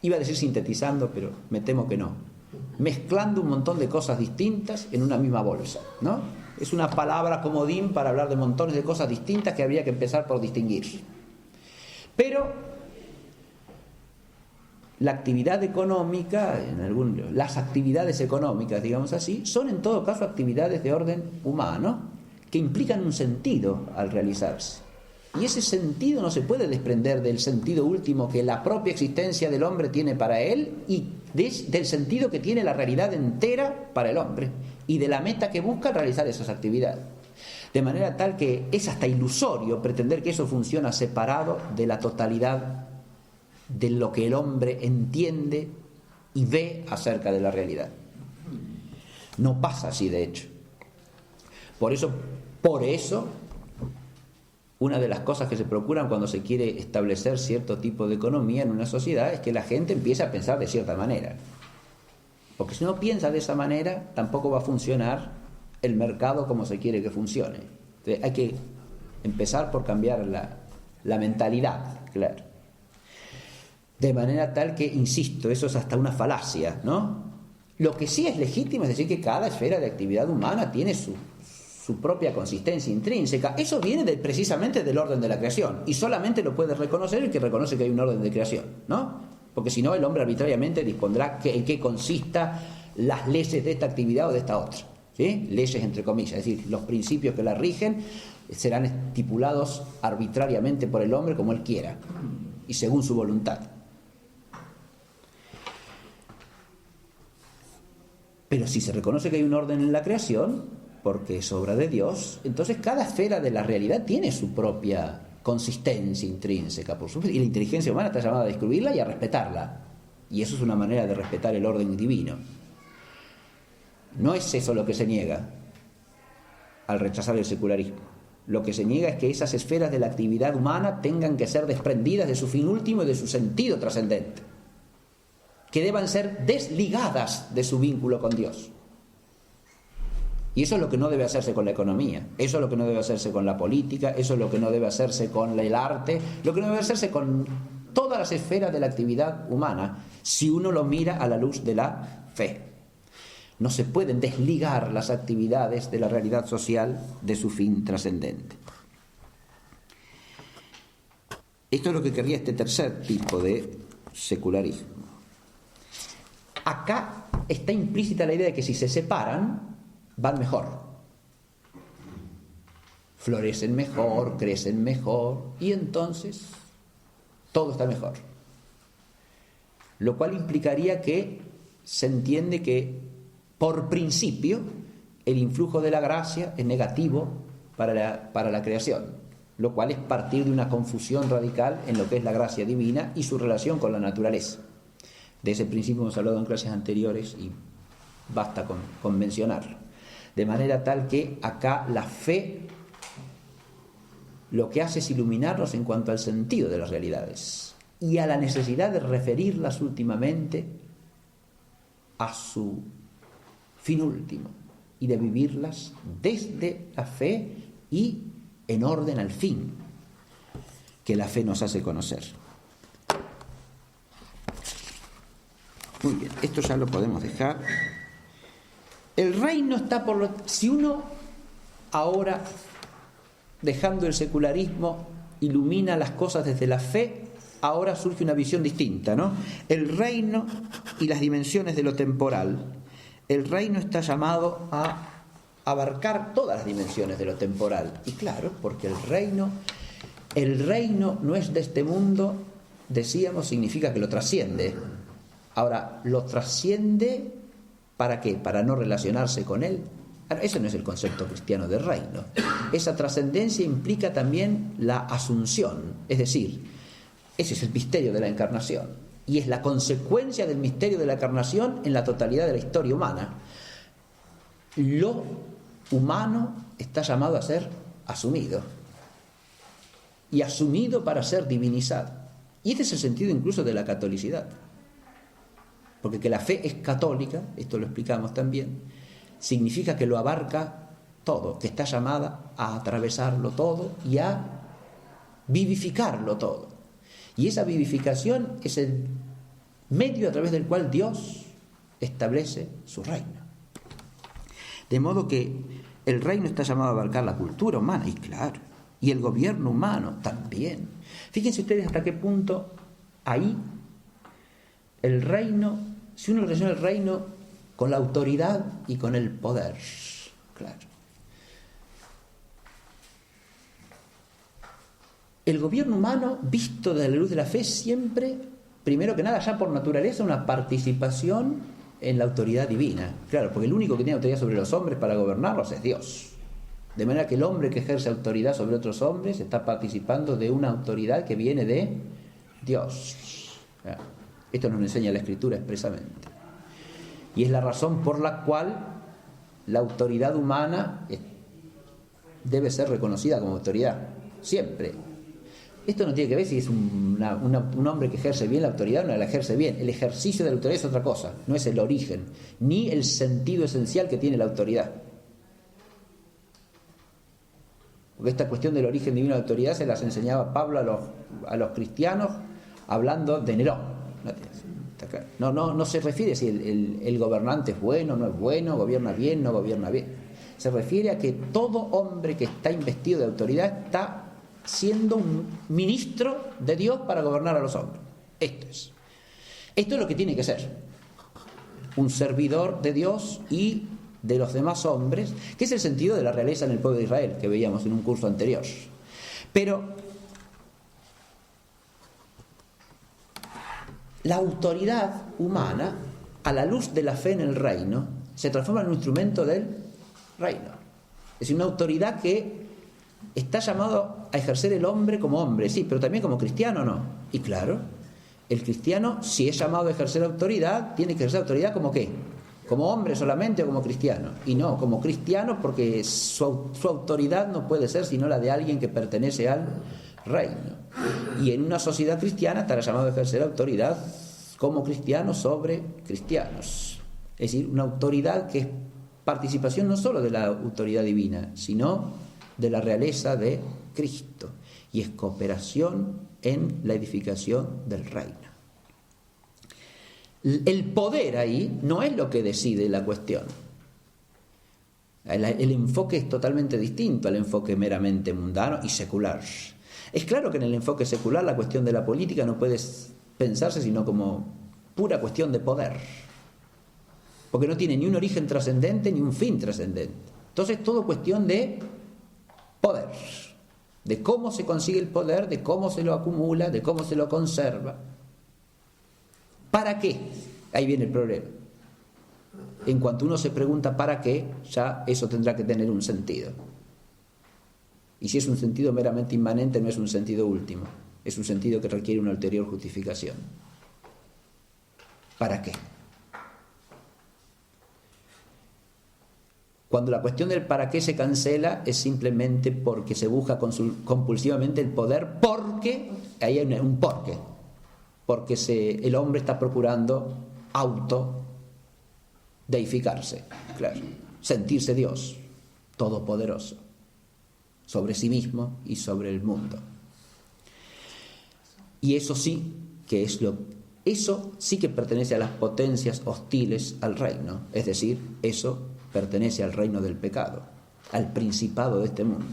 Speaker 1: iba a decir sintetizando, pero me temo que no, mezclando un montón de cosas distintas en una misma bolsa, ¿no? Es una palabra comodín para hablar de montones de cosas distintas que habría que empezar por distinguir. Pero la actividad económica, las actividades económicas, digamos así, son en todo caso actividades de orden humano que implican un sentido al realizarse. Y ese sentido no se puede desprender del sentido último que la propia existencia del hombre tiene para él y del sentido que tiene la realidad entera para el hombre y de la meta que busca realizar esas actividades. De manera tal que es hasta ilusorio pretender que eso funciona separado de la totalidad de lo que el hombre entiende y ve acerca de la realidad. No pasa así, de hecho. Por eso, una de las cosas que se procuran cuando se quiere establecer cierto tipo de economía en una sociedad es que la gente empiece a pensar de cierta manera. Porque si no piensa de esa manera, tampoco va a funcionar el mercado como se quiere que funcione. Entonces, hay que empezar por cambiar la mentalidad, claro. De manera tal que, insisto, eso es hasta una falacia, ¿no? Lo que sí es legítimo es decir que cada esfera de actividad humana tiene su propia consistencia intrínseca. Eso viene precisamente del orden de la creación, y solamente lo puede reconocer el que reconoce que hay un orden de creación, ¿no? Porque si no, el hombre arbitrariamente dispondrá en qué consista las leyes de esta actividad o de esta otra, ¿sí? Leyes entre comillas, es decir, los principios que la rigen serán estipulados arbitrariamente por el hombre como él quiera y según su voluntad. Pero si se reconoce que hay un orden en la creación, porque es obra de Dios, entonces cada esfera de la realidad tiene su propia consistencia intrínseca, por supuesto, y la inteligencia humana está llamada a descubrirla y a respetarla, y eso es una manera de respetar el orden divino. No es eso lo que se niega al rechazar el secularismo. Lo que se niega es que esas esferas de la actividad humana tengan que ser desprendidas de su fin último y de su sentido trascendente, que deban ser desligadas de su vínculo con Dios. Y eso es lo que no debe hacerse con la economía, eso es lo que no debe hacerse con la política, eso es lo que no debe hacerse con el arte, lo que no debe hacerse con todas las esferas de la actividad humana, si uno lo mira a la luz de la fe. No se pueden desligar las actividades de la realidad social de su fin trascendente. Esto es lo que querría este tercer tipo de secularismo. Acá está implícita la idea de que si se separan, van mejor, florecen mejor, crecen mejor, y entonces todo está mejor. Lo cual implicaría que se entiende que, por principio, el influjo de la gracia es negativo para la creación, lo cual es partir de una confusión radical en lo que es la gracia divina y su relación con la naturaleza. De ese principio hemos hablado en clases anteriores y basta con mencionarlo. De manera tal que acá la fe lo que hace es iluminarnos en cuanto al sentido de las realidades y a la necesidad de referirlas últimamente a su fin último y de vivirlas desde la fe y en orden al fin que la fe nos hace conocer. Muy bien, esto ya lo podemos dejar. El reino está por lo... Si uno ahora, dejando el secularismo, ilumina las cosas desde la fe, ahora surge una visión distinta, ¿no? El reino y las dimensiones de lo temporal. El reino está llamado a abarcar todas las dimensiones de lo temporal. Y claro, porque el reino no es de este mundo, decíamos, significa que lo trasciende. Ahora, ¿lo trasciende para qué? ¿Para no relacionarse con él? Ahora, eso no es el concepto cristiano de reino. Esa trascendencia implica también la asunción, es decir, ese es el misterio de la encarnación y es la consecuencia del misterio de la encarnación en la totalidad de la historia humana. Lo humano está llamado a ser asumido y asumido para ser divinizado. Y este es el sentido incluso de la catolicidad. Porque que la fe es católica, esto lo explicamos también, significa que lo abarca todo, que está llamada a atravesarlo todo y a vivificarlo todo. Y esa vivificación es el medio a través del cual Dios establece su reino. De modo que el reino está llamado a abarcar la cultura humana, y claro, y el gobierno humano también. Fíjense ustedes hasta qué punto ahí el reino, si uno relaciona el reino con la autoridad y con el poder, claro. El gobierno humano, visto desde la luz de la fe, siempre, primero que nada, ya por naturaleza, una participación en la autoridad divina. Claro, porque el único que tiene autoridad sobre los hombres para gobernarlos es Dios. De manera que el hombre que ejerce autoridad sobre otros hombres está participando de una autoridad que viene de Dios. Esto nos lo enseña la Escritura expresamente. Y es la razón por la cual la autoridad humana debe ser reconocida como autoridad, siempre. Esto no tiene que ver si es un hombre que ejerce bien la autoridad o no la ejerce bien. El ejercicio de la autoridad es otra cosa, no es el origen, ni el sentido esencial que tiene la autoridad. Porque esta cuestión del origen divino de la autoridad se las enseñaba Pablo a los cristianos hablando de Nerón. No se refiere si el gobernante es bueno, no es bueno, gobierna bien, no gobierna bien. Se refiere a que todo hombre que está investido de autoridad está siendo un ministro de Dios para gobernar a los hombres. Esto es lo que tiene que ser un servidor de Dios y de los demás hombres, que es el sentido de la realeza en el pueblo de Israel, que veíamos en un curso anterior. Pero la autoridad humana, a la luz de la fe en el reino, se transforma en un instrumento del reino. Es decir, una autoridad que está llamado a ejercer el hombre como hombre, sí, pero también como cristiano, ¿no? Y claro, el cristiano, si es llamado a ejercer autoridad, tiene que ejercer autoridad como ¿qué? ¿Como hombre solamente o como cristiano? Y no, como cristiano, porque su autoridad no puede ser sino la de alguien que pertenece al reino. Y en una sociedad cristiana estará llamado a ejercer autoridad como cristiano sobre cristianos. Es decir, una autoridad que es participación no solo de la autoridad divina, sino de la realeza de Cristo, y es cooperación en la edificación del reino. El poder ahí no es lo que decide la cuestión. El enfoque es totalmente distinto al enfoque meramente mundano y secular. Es claro que en el enfoque secular la cuestión de la política no puede pensarse sino como pura cuestión de poder, porque no tiene ni un origen trascendente ni un fin trascendente. Entonces es todo cuestión de poder, de cómo se consigue el poder, de cómo se lo acumula, de cómo se lo conserva. ¿Para qué? Ahí viene el problema. En cuanto uno se pregunta ¿para qué?, ya eso tendrá que tener un sentido. Y si es un sentido meramente inmanente, no es un sentido último, es un sentido que requiere una ulterior justificación. ¿Para qué? Cuando la cuestión del para qué se cancela es simplemente porque se busca compulsivamente el poder, porque ahí hay un porqué, porque el hombre está procurando deificarse, claro, sentirse Dios todopoderoso sobre sí mismo y sobre el mundo. Y eso sí que eso sí que pertenece a las potencias hostiles al reino, es decir, eso pertenece al reino del pecado, al principado de este mundo.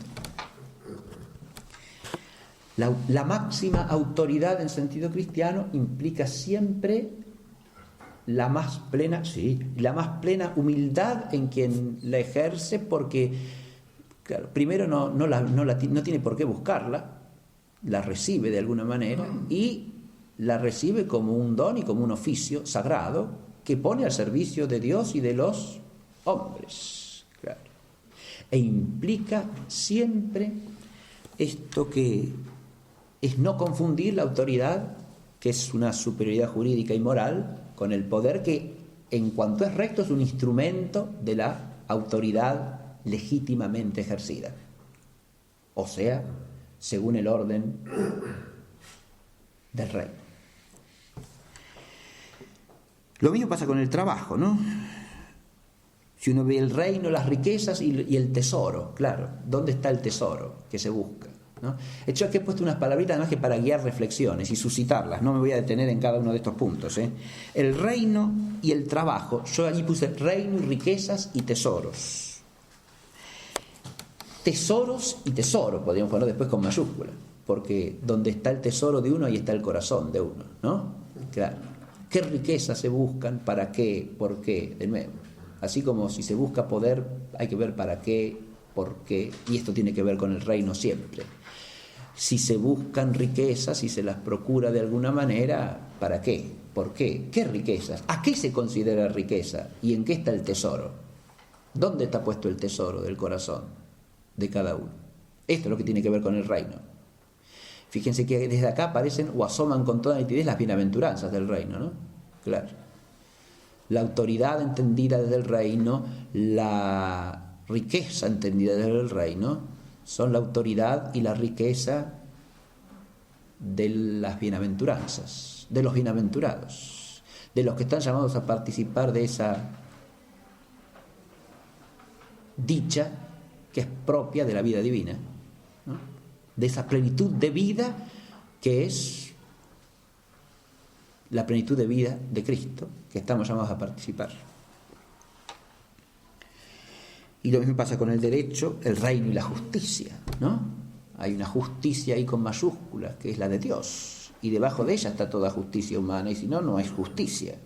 Speaker 1: La máxima autoridad en sentido cristiano implica siempre la más plena humildad en quien la ejerce, porque claro, primero no tiene por qué buscarla, la recibe de alguna manera y la recibe como un don y como un oficio sagrado que pone al servicio de Dios y de los hombres, claro. E implica siempre esto que es no confundir la autoridad, que es una superioridad jurídica y moral, con el poder que, en cuanto es recto, es un instrumento de la autoridad legítimamente ejercida, o sea, según el orden del rey. Lo mismo pasa con el trabajo, ¿no? Si uno ve el reino, las riquezas y el tesoro, claro, ¿dónde está el tesoro que se busca? ¿No? De hecho, aquí he puesto unas palabritas además que para guiar reflexiones y suscitarlas, no me voy a detener en cada uno de estos puntos, ¿eh? El reino y el trabajo, yo allí puse reino y riquezas y tesoros. Tesoros y tesoro, podríamos poner después con mayúscula, porque donde está el tesoro de uno, ahí está el corazón de uno, ¿no? Claro. ¿Qué riquezas se buscan? ¿Para qué? ¿Por qué? De nuevo. Así como si se busca poder, hay que ver para qué, por qué, y esto tiene que ver con el reino siempre. Si se buscan riquezas, si se las procura de alguna manera, ¿para qué? ¿Por qué? ¿Qué riquezas? ¿A qué se considera riqueza? ¿Y en qué está el tesoro? ¿Dónde está puesto el tesoro del corazón de cada uno? Esto es lo que tiene que ver con el reino. Fíjense que desde acá aparecen o asoman con toda nitidez las bienaventuranzas del reino, ¿no? Claro. La autoridad entendida desde el reino, la riqueza entendida desde el reino, son la autoridad y la riqueza de las bienaventuranzas, de los bienaventurados, de los que están llamados a participar de esa dicha que es propia de la vida divina, ¿no? De esa plenitud de vida que es la plenitud de vida de Cristo, que estamos llamados a participar. Y lo mismo pasa con el derecho, el reino y la justicia, ¿no? Hay una justicia ahí con mayúsculas, que es la de Dios, y debajo de ella está toda justicia humana, y si no, no es justicia.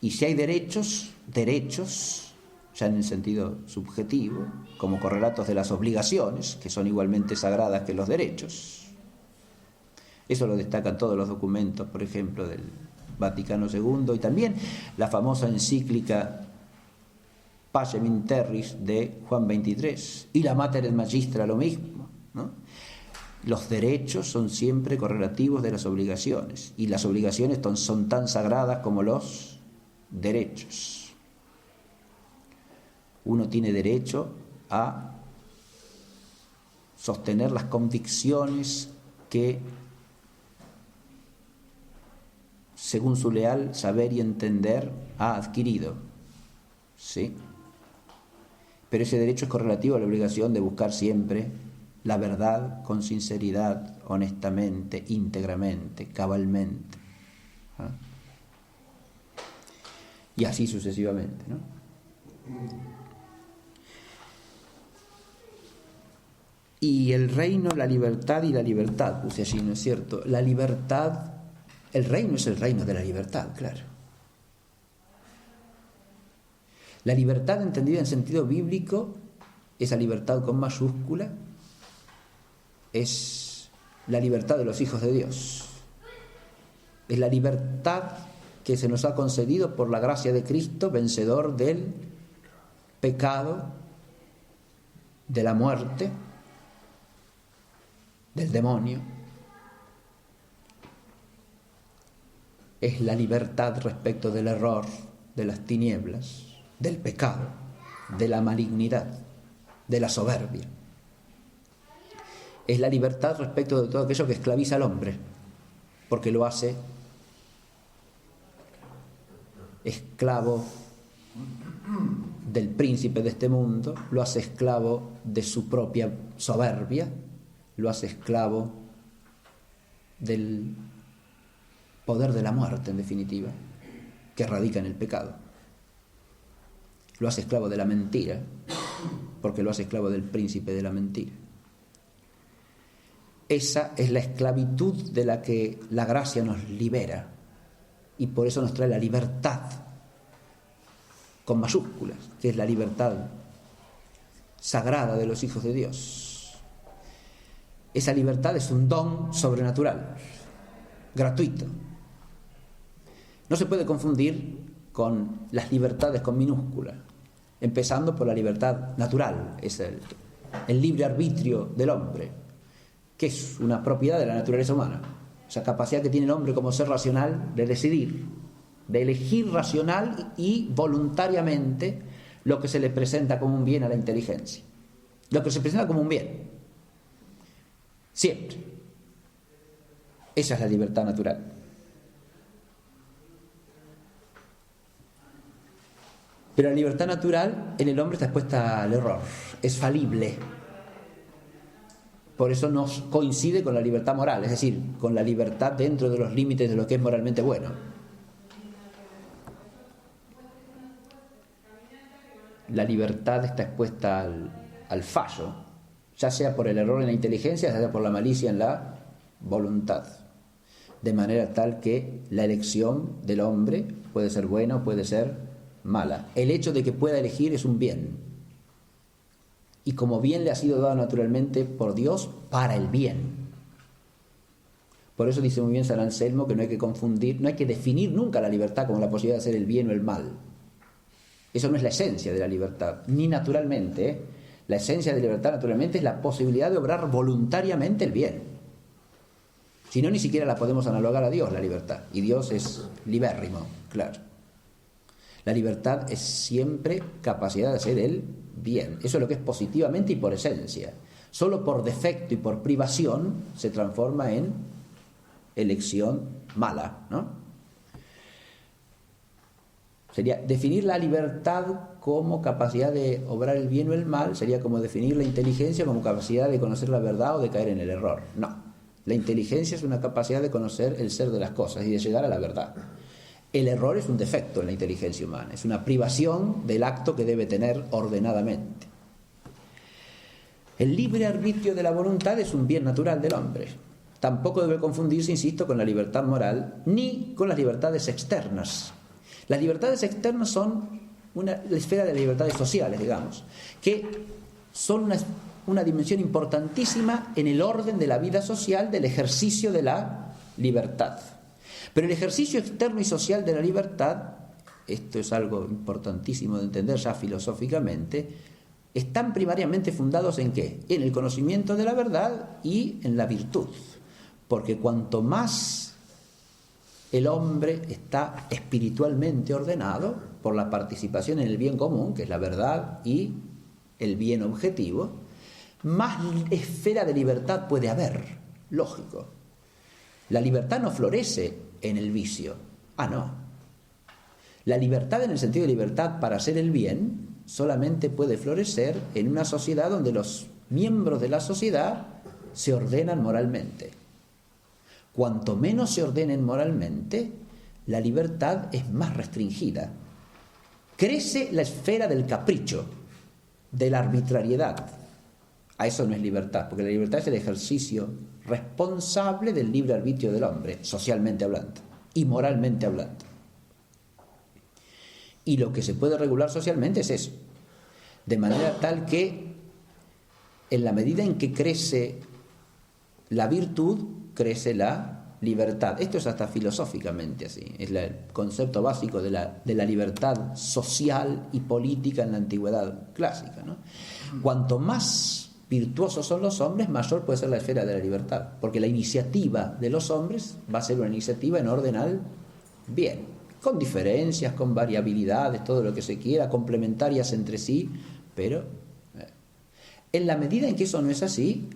Speaker 1: Y si hay derechos, ya en el sentido subjetivo, como correlatos de las obligaciones, que son igualmente sagradas que los derechos. Eso lo destacan todos los documentos, por ejemplo, del Vaticano II, y también la famosa encíclica Pacem in Terris de Juan XXIII, y la Mater et Magistra lo mismo, ¿no? Los derechos son siempre correlativos de las obligaciones, y las obligaciones son tan sagradas como los derechos. Uno tiene derecho a sostener las convicciones que, según su leal saber y entender, ha adquirido, ¿sí? Pero ese derecho es correlativo a la obligación de buscar siempre la verdad con sinceridad, honestamente, íntegramente, cabalmente, ¿ah? Y así sucesivamente, ¿no? Y el reino, la libertad y la libertad, puse allí, ¿no es cierto? La libertad, el reino es el reino de la libertad, claro. La libertad entendida en sentido bíblico, esa libertad con mayúscula, es la libertad de los hijos de Dios. Es la libertad que se nos ha concedido por la gracia de Cristo, vencedor del pecado, de la muerte, del demonio. Es la libertad respecto del error, de las tinieblas, del pecado, de la malignidad, de la soberbia. Es la libertad respecto de todo aquello que esclaviza al hombre, porque lo hace esclavo del príncipe de este mundo, lo hace esclavo de su propia soberbia, lo hace esclavo del poder de la muerte, en definitiva, que radica en el pecado. Lo hace esclavo de la mentira, porque lo hace esclavo del príncipe de la mentira. Esa es la esclavitud de la que la gracia nos libera, y por eso nos trae la libertad, con mayúsculas, que es la libertad sagrada de los hijos de Dios. Esa libertad es un don sobrenatural, gratuito. No se puede confundir con las libertades con minúscula, empezando por la libertad natural, es el libre arbitrio del hombre, que es una propiedad de la naturaleza humana, esa capacidad que tiene el hombre como ser racional de decidir, de elegir racional y voluntariamente lo que se le presenta como un bien a la inteligencia, lo que se presenta como un bien, siempre. Esa es la libertad natural. Pero la libertad natural en el hombre está expuesta al error, es falible. Por eso no coincide con la libertad moral, es decir, con la libertad dentro de los límites de lo que es moralmente bueno. La libertad está expuesta al fallo, ya sea por el error en la inteligencia, ya sea por la malicia en la voluntad. De manera tal que la elección del hombre puede ser buena o puede ser mala. El hecho de que pueda elegir es un bien. Y como bien le ha sido dado naturalmente por Dios para el bien. Por eso dice muy bien San Anselmo que no hay que confundir, no hay que definir nunca la libertad como la posibilidad de hacer el bien o el mal. Eso no es la esencia de la libertad, ni naturalmente, ¿eh? La esencia de la libertad naturalmente es la posibilidad de obrar voluntariamente el bien. Si no, ni siquiera la podemos analogar a Dios, la libertad. Y Dios es libérrimo, claro. La libertad es siempre capacidad de hacer el bien. Eso es lo que es positivamente y por esencia. Solo por defecto y por privación se transforma en elección mala, ¿no? Sería definir la libertad como capacidad de obrar el bien o el mal, sería como definir la inteligencia como capacidad de conocer la verdad o de caer en el error. No, la inteligencia es una capacidad de conocer el ser de las cosas y de llegar a la verdad. El error es un defecto en la inteligencia humana, es una privación del acto que debe tener ordenadamente. El libre arbitrio de la voluntad es un bien natural del hombre. Tampoco debe confundirse, insisto, con la libertad moral ni con las libertades externas. Las libertades externas son la esfera de las libertades sociales, digamos, que son una dimensión importantísima en el orden de la vida social del ejercicio de la libertad. Pero el ejercicio externo y social de la libertad, esto es algo importantísimo de entender ya filosóficamente, están primariamente fundados ¿en qué? En el conocimiento de la verdad y en la virtud. Porque cuanto más el hombre está espiritualmente ordenado por la participación en el bien común, que es la verdad y el bien objetivo, más esfera de libertad puede haber, lógico. La libertad no florece en el vicio. No. La libertad en el sentido de libertad para hacer el bien solamente puede florecer en una sociedad donde los miembros de la sociedad se ordenan moralmente. Cuanto menos se ordenen moralmente, la libertad es más restringida. Crece la esfera del capricho, de la arbitrariedad. A eso no es libertad, porque la libertad es el ejercicio responsable del libre arbitrio del hombre, socialmente hablando y moralmente hablando. Y lo que se puede regular socialmente es eso, de manera tal que en la medida en que crece la virtud, crece la libertad. Esto es hasta filosóficamente así, es el concepto básico de la libertad social y política en la antigüedad clásica, ¿no? Cuanto más virtuosos son los hombres, mayor puede ser la esfera de la libertad, porque la iniciativa de los hombres va a ser una iniciativa en orden al bien, con diferencias, con variabilidades, todo lo que se quiera, complementarias entre sí, pero en la medida en que eso no es así,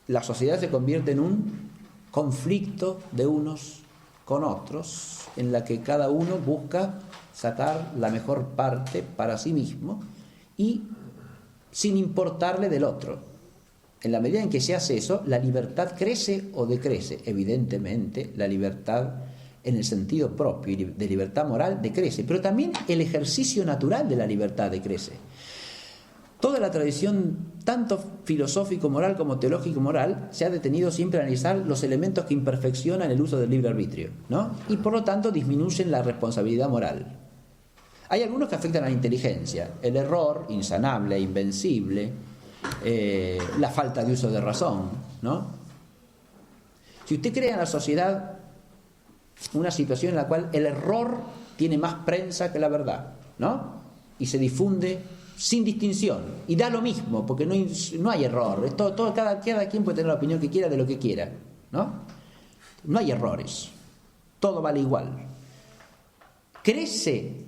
Speaker 1: la sociedad se convierte en un conflicto de unos con otros, en la que cada uno busca sacar la mejor parte para sí mismo y sin importarle del otro. En la medida en que se hace eso, la libertad crece o decrece. Evidentemente, la libertad en el sentido propio y de libertad moral decrece, pero también el ejercicio natural de la libertad decrece. Toda la tradición, tanto filosófico-moral como teológico-moral, se ha detenido siempre a analizar los elementos que imperfeccionan el uso del libre arbitrio, ¿no? Y por lo tanto disminuyen la responsabilidad moral. Hay algunos que afectan a la inteligencia, el error, insanable e invencible, la falta de uso de razón, ¿no? Si usted crea en la sociedad una situación en la cual el error tiene más prensa que la verdad, ¿no? Y se difunde sin distinción, y da lo mismo, porque no hay error, es todo, cada quien puede tener la opinión que quiera de lo que quiera, ¿no? No hay errores, todo vale igual. ¿Crece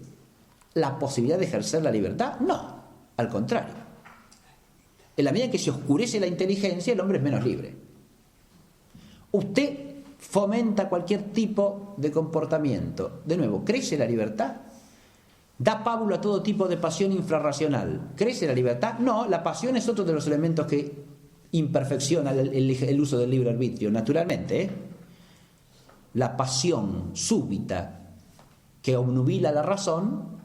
Speaker 1: la posibilidad de ejercer la libertad? No, al contrario. En la medida en que se oscurece la inteligencia, el hombre es menos libre. Usted fomenta cualquier tipo de comportamiento, de nuevo, ¿crece la libertad? ¿Da pábulo a todo tipo de pasión infrarracional? ¿Crece la libertad? No, la pasión es otro de los elementos que imperfecciona el uso del libre arbitrio, naturalmente, La pasión súbita que obnubila la razón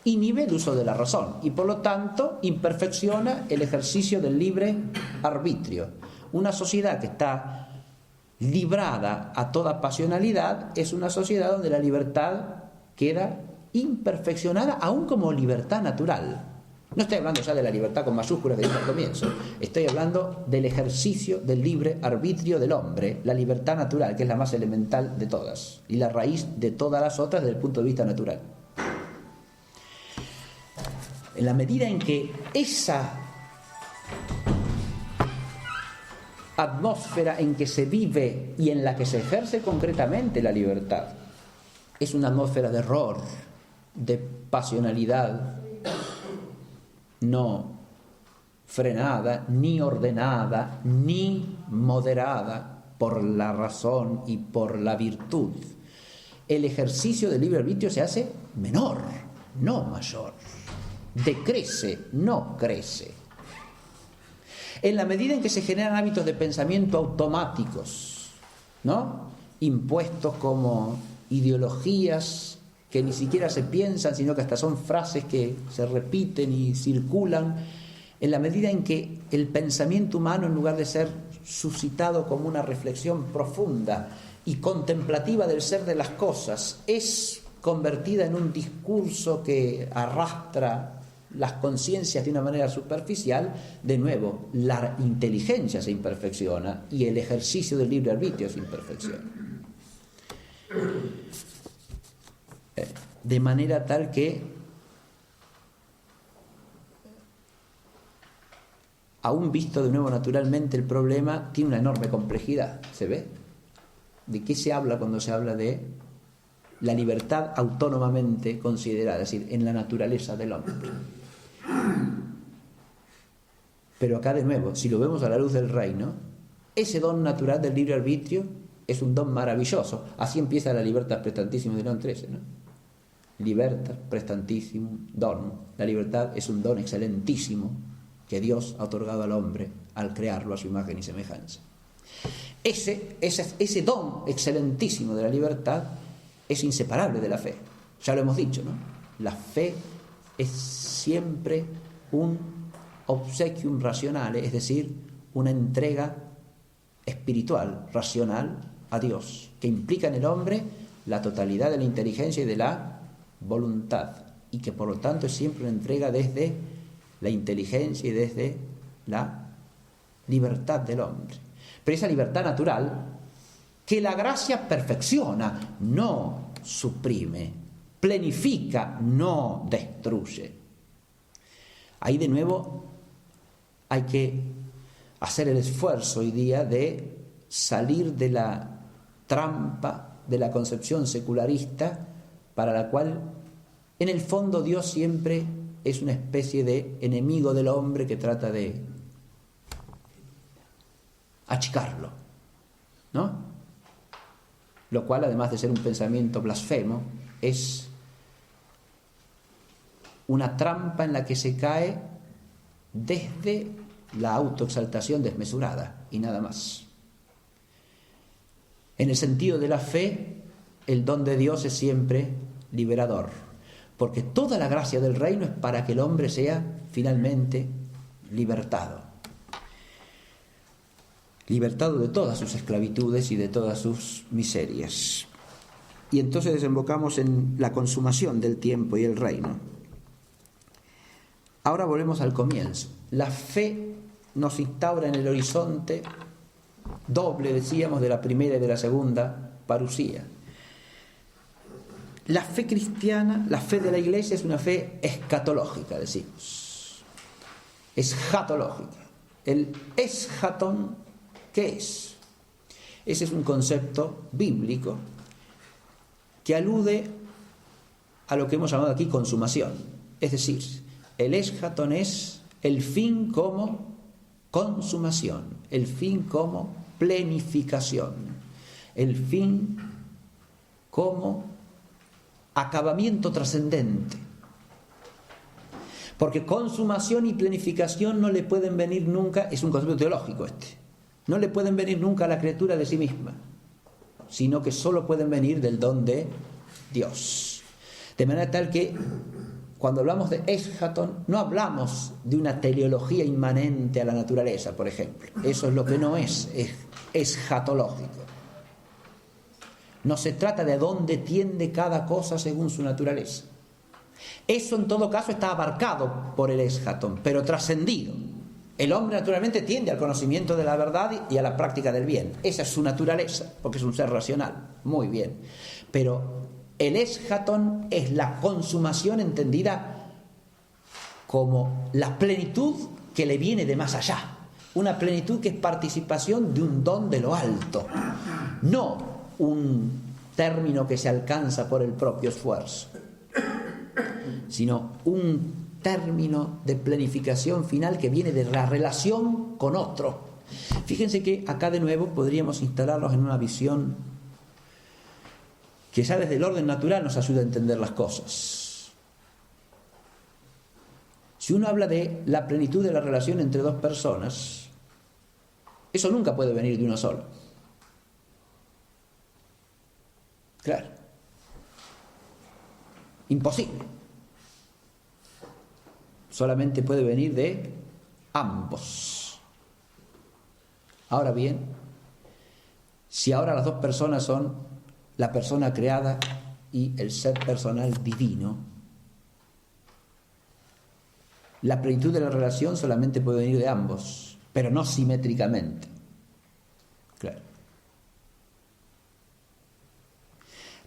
Speaker 1: inhibe el uso de la razón y por lo tanto imperfecciona el ejercicio del libre arbitrio. Una sociedad que está librada a toda pasionalidad es una sociedad donde la libertad queda imperfeccionada aún como libertad natural. No estoy hablando ya de la libertad con mayúsculas que dije al comienzo, estoy hablando del ejercicio del libre arbitrio del hombre, la libertad natural, que es la más elemental de todas y la raíz de todas las otras desde el punto de vista natural. En la medida en que esa atmósfera en que se vive y en la que se ejerce concretamente la libertad es una atmósfera de error, de pasionalidad no frenada, ni ordenada, ni moderada por la razón y por la virtud, el ejercicio del libre arbitrio se hace menor, no mayor. Decrece, no crece. En la medida en que se generan hábitos de pensamiento automáticos, ¿no? Impuestos como ideologías que ni siquiera se piensan, sino que hasta son frases que se repiten y circulan, en la medida en que el pensamiento humano, en lugar de ser suscitado como una reflexión profunda y contemplativa del ser de las cosas, es convertida en un discurso que arrastra las conciencias de una manera superficial, de nuevo, la inteligencia se imperfecciona y el ejercicio del libre arbitrio se imperfecciona. De manera tal que aún visto de nuevo naturalmente el problema tiene una enorme complejidad, ¿se ve? ¿De qué se habla cuando se habla de la libertad autónomamente considerada, es decir, en la naturaleza del hombre? Pero acá de nuevo, si lo vemos a la luz del reino, ese don natural del libre arbitrio es un don maravilloso. Así empieza la Libertas Praestantissimum de León XIII, ¿no? Libertas Praestantissimum don. La libertad es un don excelentísimo que Dios ha otorgado al hombre al crearlo a su imagen y semejanza. Ese don excelentísimo de la libertad es inseparable de la fe. Ya lo hemos dicho, ¿no? La fe es siempre un obsequium rationale, es decir, una entrega espiritual, racional a Dios, que implica en el hombre la totalidad de la inteligencia y de la voluntad, y que por lo tanto es siempre una entrega desde la inteligencia y desde la libertad del hombre. Pero esa libertad natural que la gracia perfecciona, no suprime, plenifica, no destruye. Ahí de nuevo hay que hacer el esfuerzo hoy día de salir de la trampa de la concepción secularista para la cual en el fondo Dios siempre es una especie de enemigo del hombre que trata de achicarlo, ¿no? Lo cual, además de ser un pensamiento blasfemo, es una trampa en la que se cae desde la autoexaltación desmesurada y nada más. En el sentido de la fe, el don de Dios es siempre liberador, porque toda la gracia del reino es para que el hombre sea finalmente libertado de todas sus esclavitudes y de todas sus miserias. Y entonces desembocamos en la consumación del tiempo y el reino. Ahora volvemos al comienzo. La fe nos instaura en el horizonte doble, decíamos, de la primera y de la segunda parusía. La fe cristiana, la fe de la Iglesia, es una fe escatológica, decimos. Escatológica. El eschaton, ¿qué es? Ese es un concepto bíblico que alude a lo que hemos llamado aquí consumación. Es decir, el eschaton es el fin como consumación, el fin como plenificación, el fin como acabamiento trascendente. Porque consumación y planificación no le pueden venir nunca, es un concepto teológico no le pueden venir nunca a la criatura de sí misma, sino que solo pueden venir del don de Dios. De manera tal que cuando hablamos de eschaton, no hablamos de una teleología inmanente a la naturaleza, por ejemplo. Eso es lo que no es eschatológico. No se trata de dónde tiende cada cosa según su naturaleza. Eso en todo caso está abarcado por el eschaton, pero trascendido. El hombre naturalmente tiende al conocimiento de la verdad y a la práctica del bien. Esa es su naturaleza, porque es un ser racional. Muy bien. Pero el eschaton es la consumación entendida como la plenitud que le viene de más allá. Una plenitud que es participación de un don de lo alto. No un término que se alcanza por el propio esfuerzo, sino un término de planificación final que viene de la relación con otro. Fíjense que acá de nuevo podríamos instalarnos en una visión que ya desde el orden natural nos ayuda a entender las cosas. Si uno habla de la plenitud de la relación entre dos personas, eso nunca puede venir de uno solo. Claro. Imposible. Solamente puede venir de ambos. Ahora bien, si ahora las dos personas son la persona creada y el ser personal divino, la plenitud de la relación solamente puede venir de ambos, pero no simétricamente. Claro.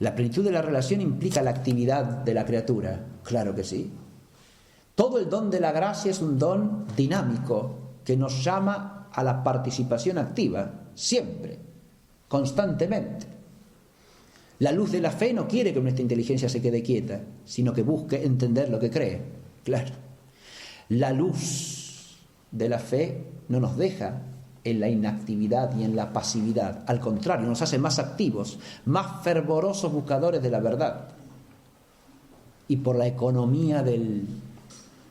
Speaker 1: La plenitud de la relación implica la actividad de la criatura, claro que sí. Todo el don de la gracia es un don dinámico que nos llama a la participación activa, siempre, constantemente. La luz de la fe no quiere que nuestra inteligencia se quede quieta, sino que busque entender lo que cree. Claro. La luz de la fe no nos deja en la inactividad y en la pasividad. Al contrario, nos hace más activos, más fervorosos buscadores de la verdad. Y por la economía de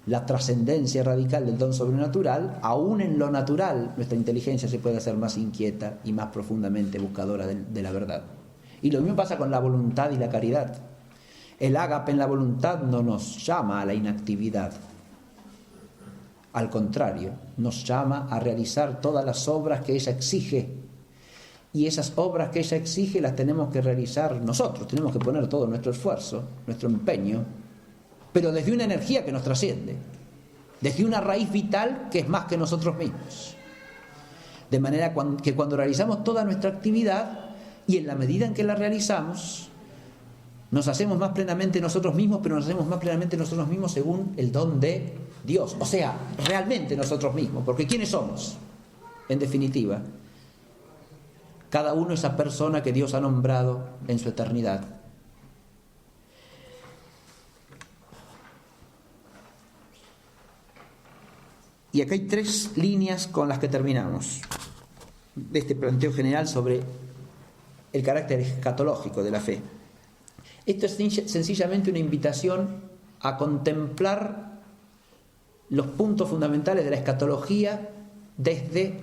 Speaker 1: la trascendencia radical del don sobrenatural, aún en lo natural, nuestra inteligencia se puede hacer más inquieta y más profundamente buscadora de la verdad. Y lo mismo pasa con la voluntad y la caridad. El ágape en la voluntad no nos llama a la inactividad. Al contrario, nos llama a realizar todas las obras que ella exige. Y esas obras que ella exige las tenemos que realizar nosotros. Tenemos que poner todo nuestro esfuerzo, nuestro empeño, pero desde una energía que nos trasciende, desde una raíz vital que es más que nosotros mismos. De manera que cuando realizamos toda nuestra actividad, y en la medida en que la realizamos, nos hacemos más plenamente nosotros mismos, pero nos hacemos más plenamente nosotros mismos según el don de Dios. O sea, realmente nosotros mismos. Porque ¿quiénes somos? En definitiva, cada uno esa persona que Dios ha nombrado en su eternidad. Y acá hay 3 líneas con las que terminamos de este planteo general sobre el carácter escatológico de la fe. Esto es sencillamente una invitación a contemplar los puntos fundamentales de la escatología desde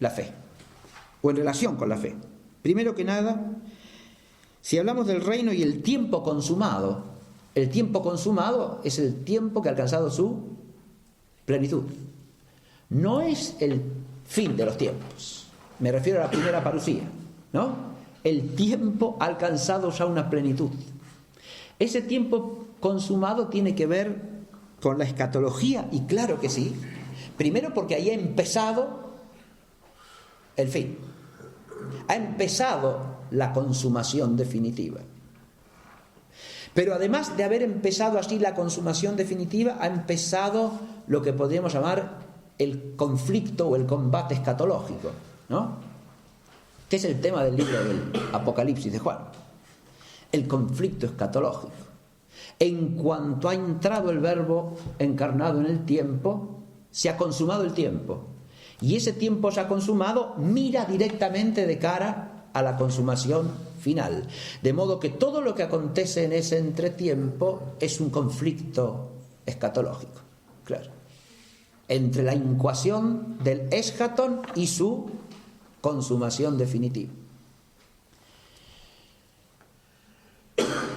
Speaker 1: la fe, o en relación con la fe. Primero que nada, si hablamos del reino y el tiempo consumado es el tiempo que ha alcanzado su plenitud. No es el fin de los tiempos. Me refiero a la primera parusía, ¿no? El tiempo ha alcanzado ya una plenitud. Ese tiempo consumado tiene que ver con la escatología, y claro que sí. Primero porque ahí ha empezado el fin. Ha empezado la consumación definitiva. Pero además de haber empezado así la consumación definitiva, ha empezado lo que podríamos llamar el conflicto o el combate escatológico, ¿no? Que es el tema del libro del Apocalipsis de Juan. El conflicto escatológico. En cuanto ha entrado el Verbo encarnado en el tiempo, se ha consumado el tiempo. Y ese tiempo ya consumado mira directamente de cara a la consumación final. De modo que todo lo que acontece en ese entretiempo es un conflicto escatológico, claro, entre la incuación del eschaton y su consumación definitiva.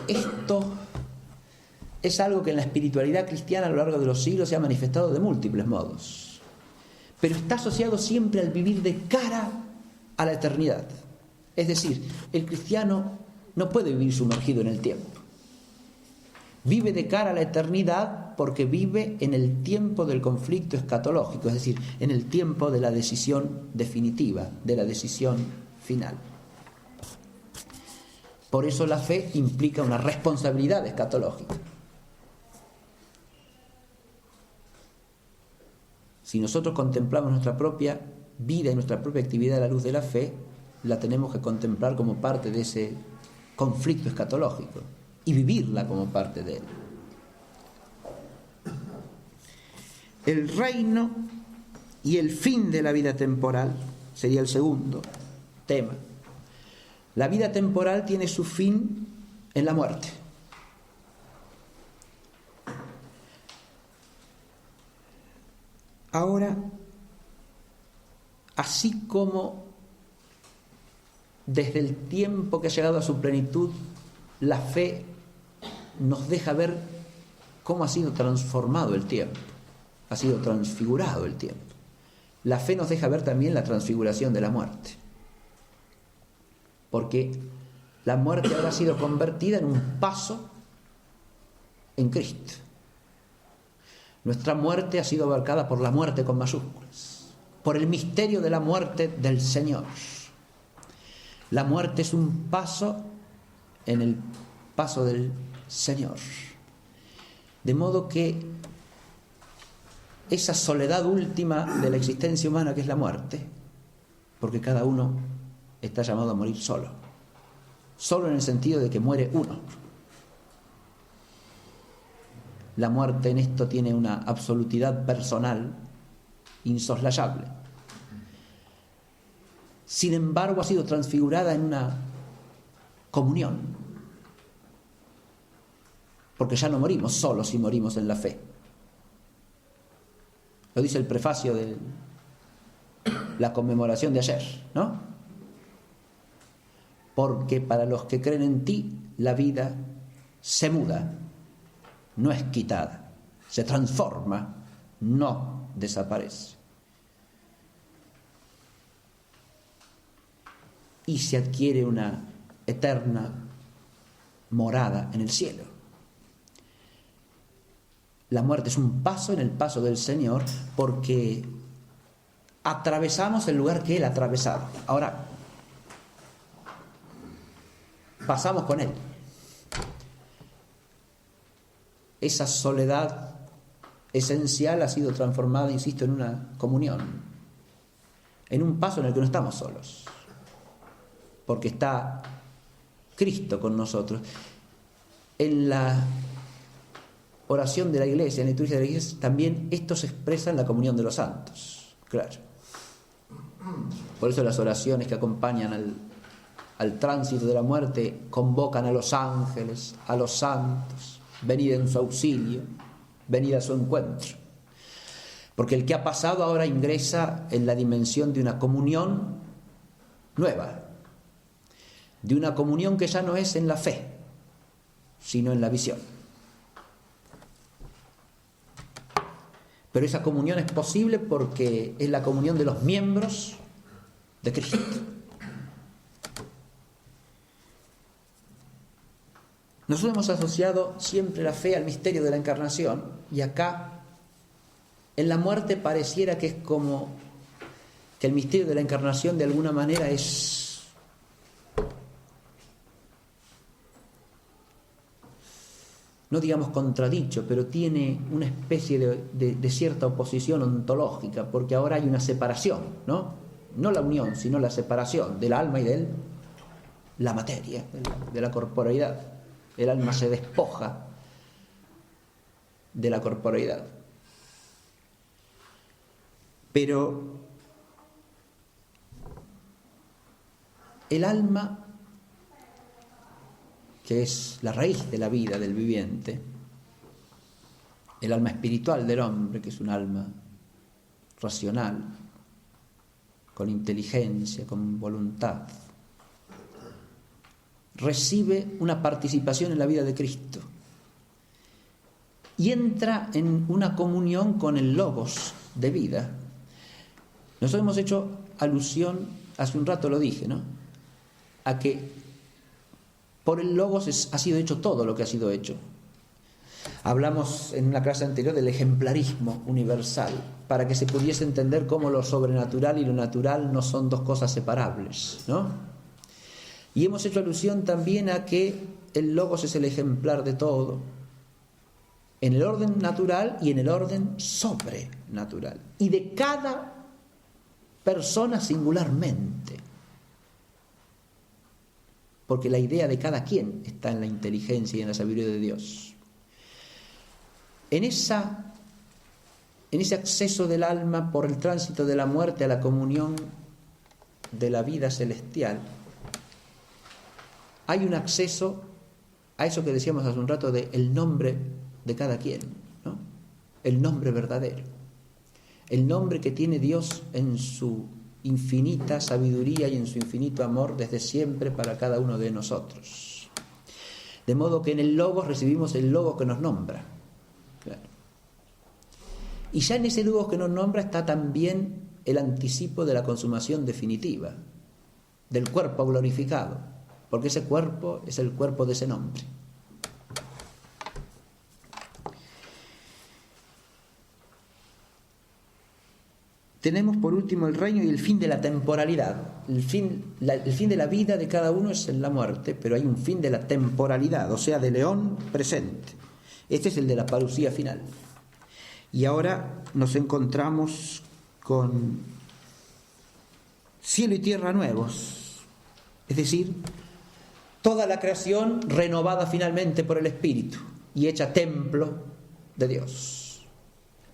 Speaker 1: Esto es algo que en la espiritualidad cristiana a lo largo de los siglos se ha manifestado de múltiples modos, pero está asociado siempre al vivir de cara a la eternidad. Es decir, el cristiano no puede vivir sumergido en el tiempo. Vive de cara a la eternidad porque vive en el tiempo del conflicto escatológico, es decir, en el tiempo de la decisión definitiva, de la decisión final. Por eso la fe implica una responsabilidad escatológica. Si nosotros contemplamos nuestra propia vida y nuestra propia actividad a la luz de la fe, la tenemos que contemplar como parte de ese conflicto escatológico y vivirla como parte de él. El reino y el fin de la vida temporal sería el segundo tema. La vida temporal tiene su fin en la muerte. Ahora, así como desde el tiempo que ha llegado a su plenitud, la fe nos deja ver cómo ha sido transformado el tiempo, ha sido transfigurado el tiempo. La fe nos deja ver también la transfiguración de la muerte, porque la muerte ahora ha sido convertida en un paso en Cristo. Nuestra muerte ha sido abarcada por la muerte con mayúsculas, por el misterio de la muerte del Señor. La muerte es un paso en el paso del Señor. De modo que esa soledad última de la existencia humana que es la muerte, porque cada uno está llamado a morir solo. Solo en el sentido de que muere uno. La muerte en esto tiene una absolutidad personal insoslayable. Sin embargo, ha sido transfigurada en una comunión. Porque ya no morimos solos si morimos en la fe. Lo dice el prefacio de la conmemoración de ayer, ¿no? Porque para los que creen en ti, la vida se muda, no es quitada, se transforma, no desaparece. Y se adquiere una eterna morada en el cielo. La muerte es un paso en el paso del Señor porque atravesamos el lugar que Él ha atravesado. Ahora, pasamos con Él. Esa soledad esencial ha sido transformada, insisto, en una comunión, en un paso en el que no estamos solos, porque está Cristo con nosotros. En la oración de la Iglesia, en la liturgia de la Iglesia, también esto se expresa en la comunión de los santos. Claro. Por eso las oraciones que acompañan al tránsito de la muerte convocan a los ángeles, a los santos, venid en su auxilio, venid a su encuentro. Porque el que ha pasado ahora ingresa en la dimensión de una comunión nueva, de una comunión que ya no es en la fe, sino en la visión. Pero esa comunión es posible porque es la comunión de los miembros de Cristo. Nosotros hemos asociado siempre la fe al misterio de la encarnación, y acá en la muerte pareciera que es como que el misterio de la encarnación de alguna manera es no digamos contradicho, pero tiene una especie de cierta oposición ontológica, porque ahora hay una separación, ¿no? No la unión, sino la separación del alma y de la materia, de la corporeidad. El alma se despoja de la corporeidad. Pero el alma, que es la raíz de la vida del viviente, el alma espiritual del hombre, que es un alma racional, con inteligencia, con voluntad, recibe una participación en la vida de Cristo y entra en una comunión con el Logos de vida. Nosotros hemos hecho alusión, hace un rato lo dije, ¿no?, a que por el Logos ha sido hecho todo lo que ha sido hecho. Hablamos en una clase anterior del ejemplarismo universal, para que se pudiese entender cómo lo sobrenatural y lo natural no son dos cosas separables, ¿no? Y hemos hecho alusión también a que el Logos es el ejemplar de todo, en el orden natural y en el orden sobrenatural, y de cada persona singularmente, porque la idea de cada quien está en la inteligencia y en la sabiduría de Dios. En ese acceso del alma por el tránsito de la muerte a la comunión de la vida celestial, hay un acceso a eso que decíamos hace un rato de el nombre de cada quien, ¿no? El nombre verdadero, el nombre que tiene Dios en su infinita sabiduría y en su infinito amor desde siempre para cada uno de nosotros. De modo que en el Logos recibimos el Logos que nos nombra. Claro. Y ya en ese Logos que nos nombra está también el anticipo de la consumación definitiva, del cuerpo glorificado, porque ese cuerpo es el cuerpo de ese nombre. Tenemos por último el reino y el fin de la temporalidad. El fin de la vida de cada uno es en la muerte, pero hay un fin de la temporalidad, o sea, del eón presente. Este es el de la parusía final. Y ahora nos encontramos con cielo y tierra nuevos, es decir, toda la creación renovada finalmente por el Espíritu y hecha templo de Dios.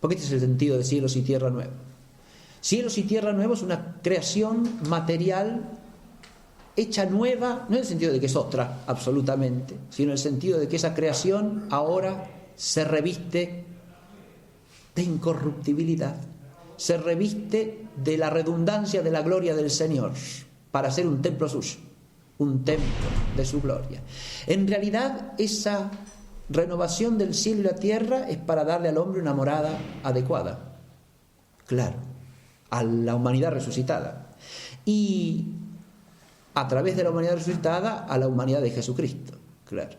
Speaker 1: Porque este es el sentido de cielos y tierra nueva. Cielos y tierra nueva es una creación material hecha nueva, no en el sentido de que es otra, absolutamente, sino en el sentido de que esa creación ahora se reviste de incorruptibilidad, se reviste de la redundancia de la gloria del Señor para ser un templo suyo, un templo de su gloria. En realidad, esa renovación del cielo y la tierra es para darle al hombre una morada adecuada, claro, a la humanidad resucitada, y a través de la humanidad resucitada a la humanidad de Jesucristo, claro.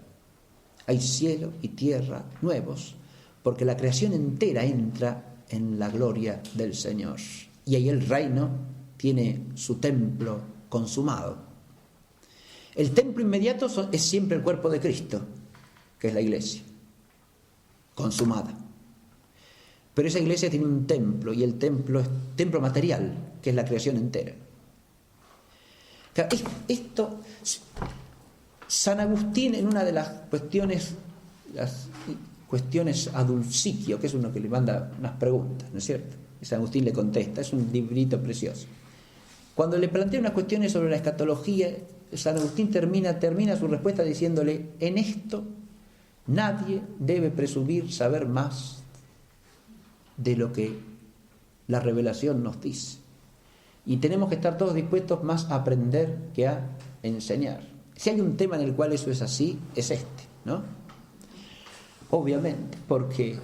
Speaker 1: Hay cielo y tierra nuevos, porque la creación entera entra en la gloria del Señor, y ahí el reino tiene su templo consumado. El templo inmediato es siempre el cuerpo de Cristo, que es la iglesia, consumada. Pero esa iglesia tiene un templo, y el templo es templo material, que es la creación entera. Esto, San Agustín, en una de las cuestiones cuestiones a Dulciquio, que es uno que le manda unas preguntas, ¿no es cierto? Y San Agustín le contesta, es un librito precioso. Cuando le plantea unas cuestiones sobre la escatología, San Agustín termina su respuesta diciéndole: en esto nadie debe presumir saber más de lo que la revelación nos dice. Y tenemos que estar todos dispuestos más a aprender que a enseñar. Si hay un tema en el cual eso es así, es este, ¿no? Obviamente, porque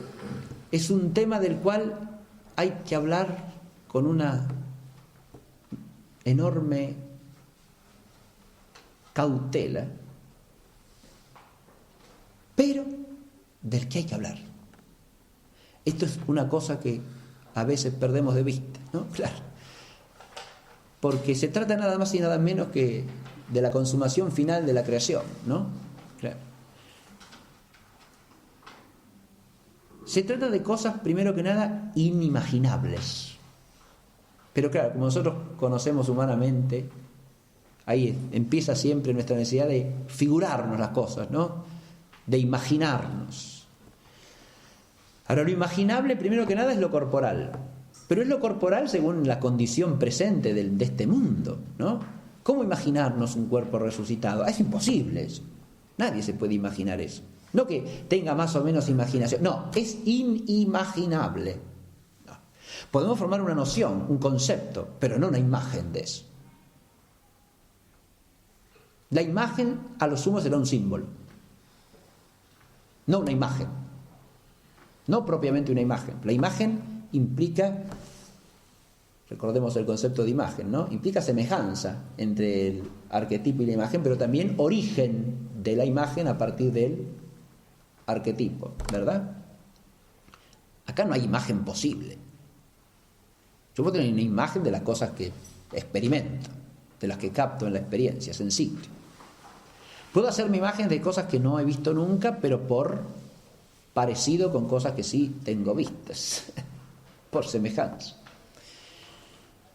Speaker 1: es un tema del cual hay que hablar con una enorme cautela, pero del que hay que hablar. Esto es una cosa que a veces perdemos de vista, ¿no? Claro. Porque se trata nada más y nada menos que de la consumación final de la creación, ¿no? Claro. Se trata de cosas, primero que nada, inimaginables. Pero claro, como nosotros conocemos humanamente, ahí empieza siempre nuestra necesidad de figurarnos las cosas, ¿no? De imaginarnos. Ahora, lo imaginable, primero que nada, es lo corporal. Pero es lo corporal según la condición presente de este mundo, ¿no? ¿Cómo imaginarnos un cuerpo resucitado? Es imposible eso. Nadie se puede imaginar eso. No que tenga más o menos imaginación. No, es inimaginable. No. Podemos formar una noción, un concepto, pero no una imagen de eso. La imagen, a lo sumo, será un símbolo. No una imagen. No propiamente una imagen. La imagen implica, recordemos el concepto de imagen, ¿no? Implica semejanza entre el arquetipo y la imagen, pero también origen de la imagen a partir del arquetipo, ¿verdad? Acá no hay imagen posible. Yo puedo tener una imagen de las cosas que experimento, de las que capto en la experiencia sensible. Puedo hacerme imagen de cosas que no he visto nunca, pero por parecido con cosas que sí tengo vistas, por semejanza.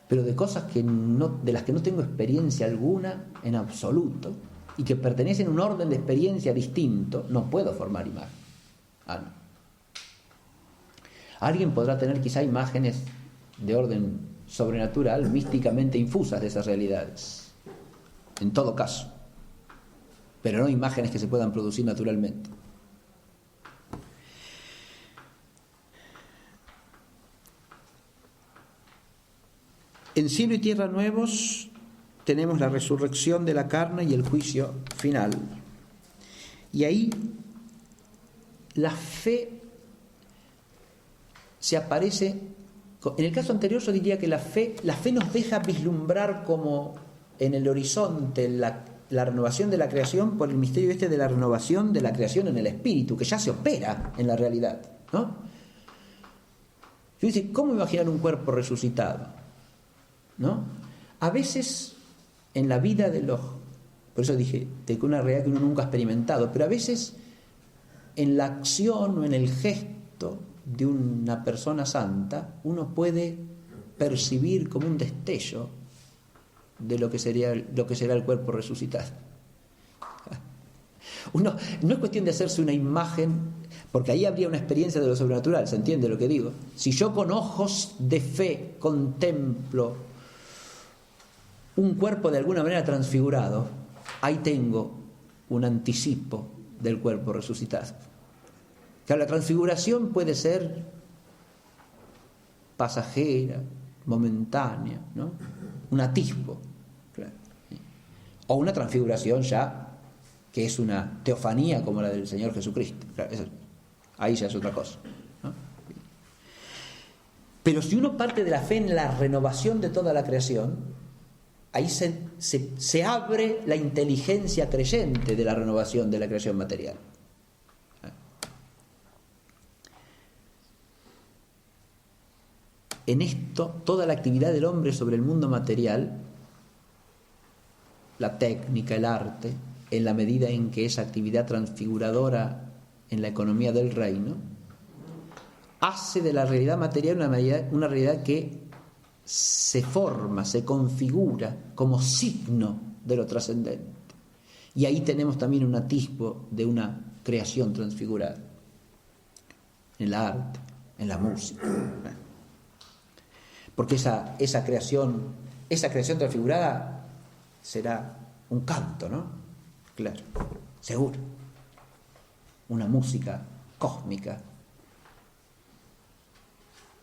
Speaker 1: Pero de cosas de las que no tengo experiencia alguna en absoluto y que pertenecen a un orden de experiencia distinto, no puedo formar imagen. No. Alguien podrá tener quizá imágenes de orden sobrenatural, místicamente infusas de esas realidades, en todo caso, pero no imágenes que se puedan producir naturalmente. En cielo y tierra nuevos tenemos la resurrección de la carne y el juicio final. Y ahí la fe se aparece. En el caso anterior yo diría que la fe nos deja vislumbrar como en el horizonte la renovación de la creación por el misterio de la renovación de la creación en el espíritu, que ya se opera en la realidad, ¿no? Yo dice, ¿cómo imaginar un cuerpo resucitado? ¿No? A veces en la vida por eso dije, de una realidad que uno nunca ha experimentado, pero a veces en la acción o en el gesto de una persona santa, uno puede percibir como un destello de lo que será el cuerpo resucitado. No es cuestión de hacerse una imagen, porque ahí habría una experiencia de lo sobrenatural, ¿se entiende lo que digo? Si yo con ojos de fe contemplo un cuerpo de alguna manera transfigurado, ahí tengo un anticipo del cuerpo resucitado. Claro, la transfiguración puede ser pasajera, momentánea, ¿no? Un atisbo, claro. O una transfiguración ya que es una teofanía como la del Señor Jesucristo. Claro, ahí ya es otra cosa, ¿no? Pero si uno parte de la fe en la renovación de toda la creación, ahí se abre la inteligencia creyente de la renovación de la creación material. En esto, toda la actividad del hombre sobre el mundo material, la técnica, el arte, en la medida en que esa actividad transfiguradora en la economía del reino, hace de la realidad material una realidad que se forma, se configura como signo de lo trascendente. Y ahí tenemos también un atisbo de una creación transfigurada. en el arte, en la música. Porque esa creación transfigurada será un canto, ¿no? Claro, seguro. Una música cósmica,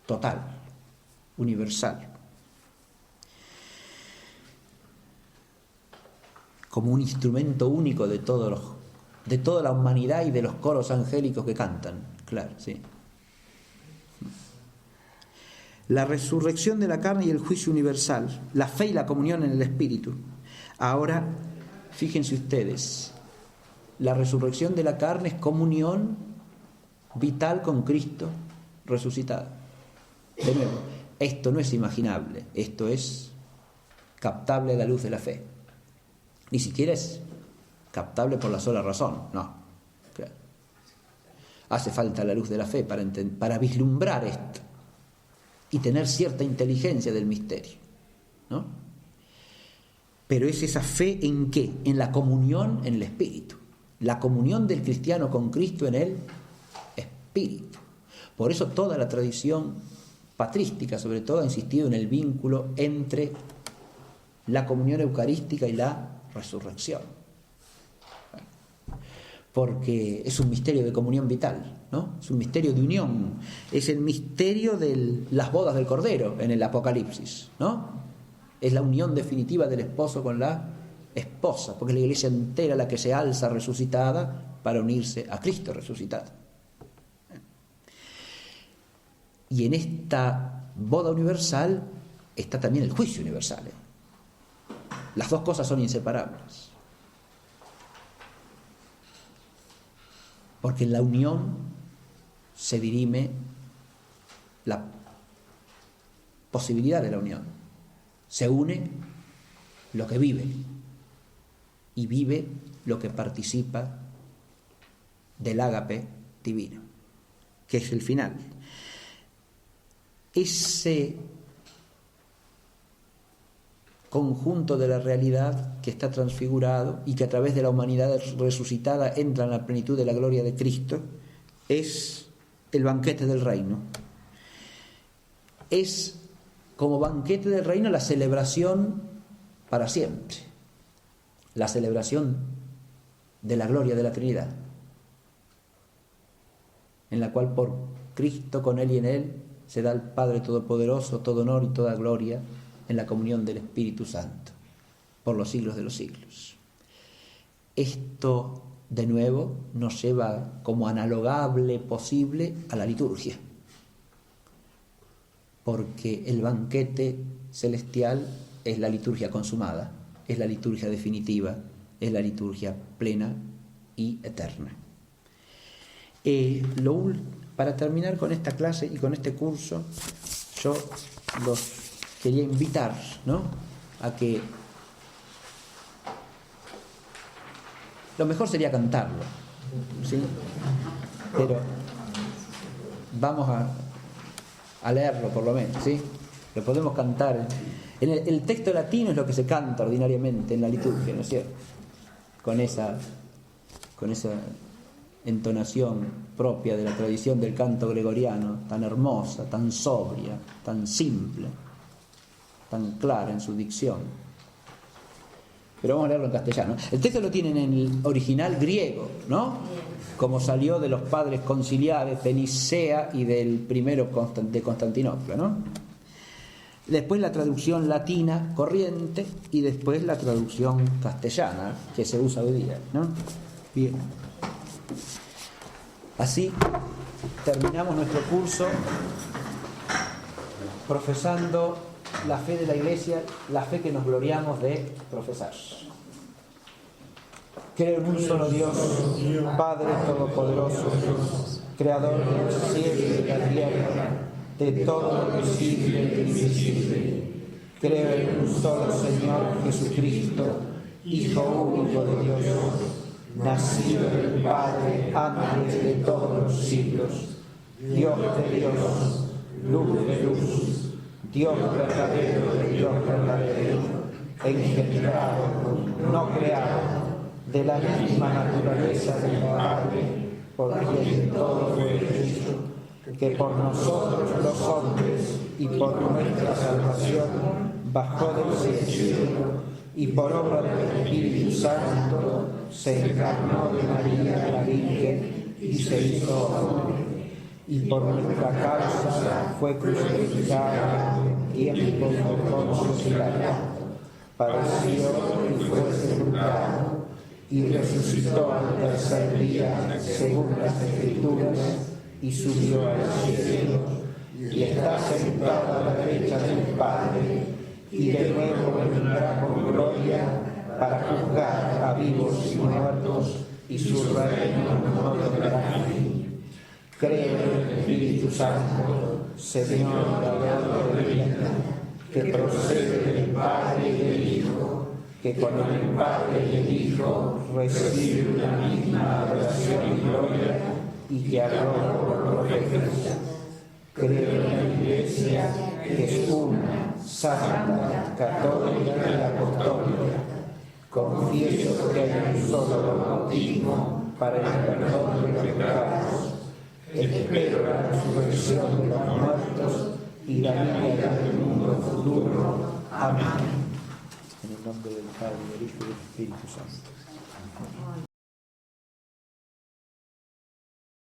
Speaker 1: total, universal. Como un instrumento único de toda la humanidad y de los coros angélicos que cantan. Claro, sí. La resurrección de la carne y el juicio universal, la fe y la comunión en el Espíritu. Ahora, fíjense ustedes, la resurrección de la carne es comunión vital con Cristo resucitado. De nuevo, esto no es imaginable, esto es captable a la luz de la fe. Ni siquiera es captable por la sola razón, no. Claro. Hace falta la luz de la fe para vislumbrar esto y tener cierta inteligencia del misterio, ¿no? Pero es esa fe ¿en qué? En la comunión en el Espíritu. La comunión del cristiano con Cristo en el Espíritu. Por eso toda la tradición patrística, sobre todo, ha insistido en el vínculo entre la comunión eucarística y la resurrección. Porque es un misterio de comunión vital, ¿no? Es un misterio de unión. Es el misterio de las bodas del Cordero en el Apocalipsis, ¿no? Es la unión definitiva del esposo con la esposa, porque es la iglesia entera la que se alza resucitada para unirse a Cristo resucitado. Y en esta boda universal está también el juicio universal, ¿eh? Las dos cosas son inseparables. Porque en la unión se dirime la posibilidad de la unión. Se une lo que vive y vive lo que participa del ágape divino, que es el final. Ese conjunto de la realidad que está transfigurado y que a través de la humanidad resucitada entra en la plenitud de la gloria de Cristo es el banquete del reino. Es como banquete del reino la celebración para siempre, la celebración de la gloria de la Trinidad, en la cual por Cristo, con Él y en Él, se da al Padre Todopoderoso todo honor y toda gloria en la comunión del Espíritu Santo, por los siglos de los siglos. Esto, de nuevo, nos lleva como analogable posible a la liturgia, porque el banquete celestial es la liturgia consumada, es la liturgia definitiva, es la liturgia plena y eterna. Para terminar con esta clase y con este curso, yo los quería invitar, ¿no?, a que lo mejor sería cantarlo, ¿sí? Pero vamos a leerlo por lo menos, ¿sí? Lo podemos cantar. El texto latino es lo que se canta ordinariamente en la liturgia, ¿no es cierto? Con esa entonación propia de la tradición del canto gregoriano, tan hermosa, tan sobria, tan simple, tan clara en su dicción. Pero vamos a leerlo en castellano. El texto lo tienen en el original griego, ¿no?, como salió de los padres conciliares de Nicea y del primero de Constantinopla, ¿no? Después la traducción latina corriente y después la traducción castellana que se usa hoy día, ¿no? Bien. Así terminamos nuestro curso profesando la fe de la Iglesia, la fe que nos gloriamos de profesar. Creo en un solo Dios, Padre Todopoderoso, Creador del cielo y de la tierra, de todo lo visible y invisible. Creo en un solo Señor Jesucristo, Hijo único de Dios, nacido del Padre antes de todos los siglos, Dios de Dios, luz de luz, Dios verdadero de Dios verdadero, engendrado, no creado, de la misma naturaleza del Padre, por quien todo fue hecho,
Speaker 2: que por nosotros los hombres y por nuestra salvación bajó del cielo y por obra del Espíritu Santo se encarnó de María la Virgen y se hizo hombre. Y por nuestra causa fue crucificado en tiempo de Poncio Pilato, padeció y fue sepultado, y resucitó al tercer día, según las Escrituras, y subió al cielo, y está sentado a la derecha del Padre, y de nuevo vendrá con gloria para juzgar a vivos y muertos, y su reino no tendrá fin. Creo en el Espíritu Santo, Señor, dador de vida, que procede del Padre y del Hijo, que con el Padre y el Hijo recibe una misma adoración y gloria, y que habló por los profetas. Creo en la Iglesia, que es una, santa, católica y apostólica. Confieso que hay un solo bautismo para el perdón de los pecados. Espero la resurrección de los muertos y la vida del mundo futuro. Amén.
Speaker 1: En el nombre del Padre, del Hijo y del Espíritu Santo.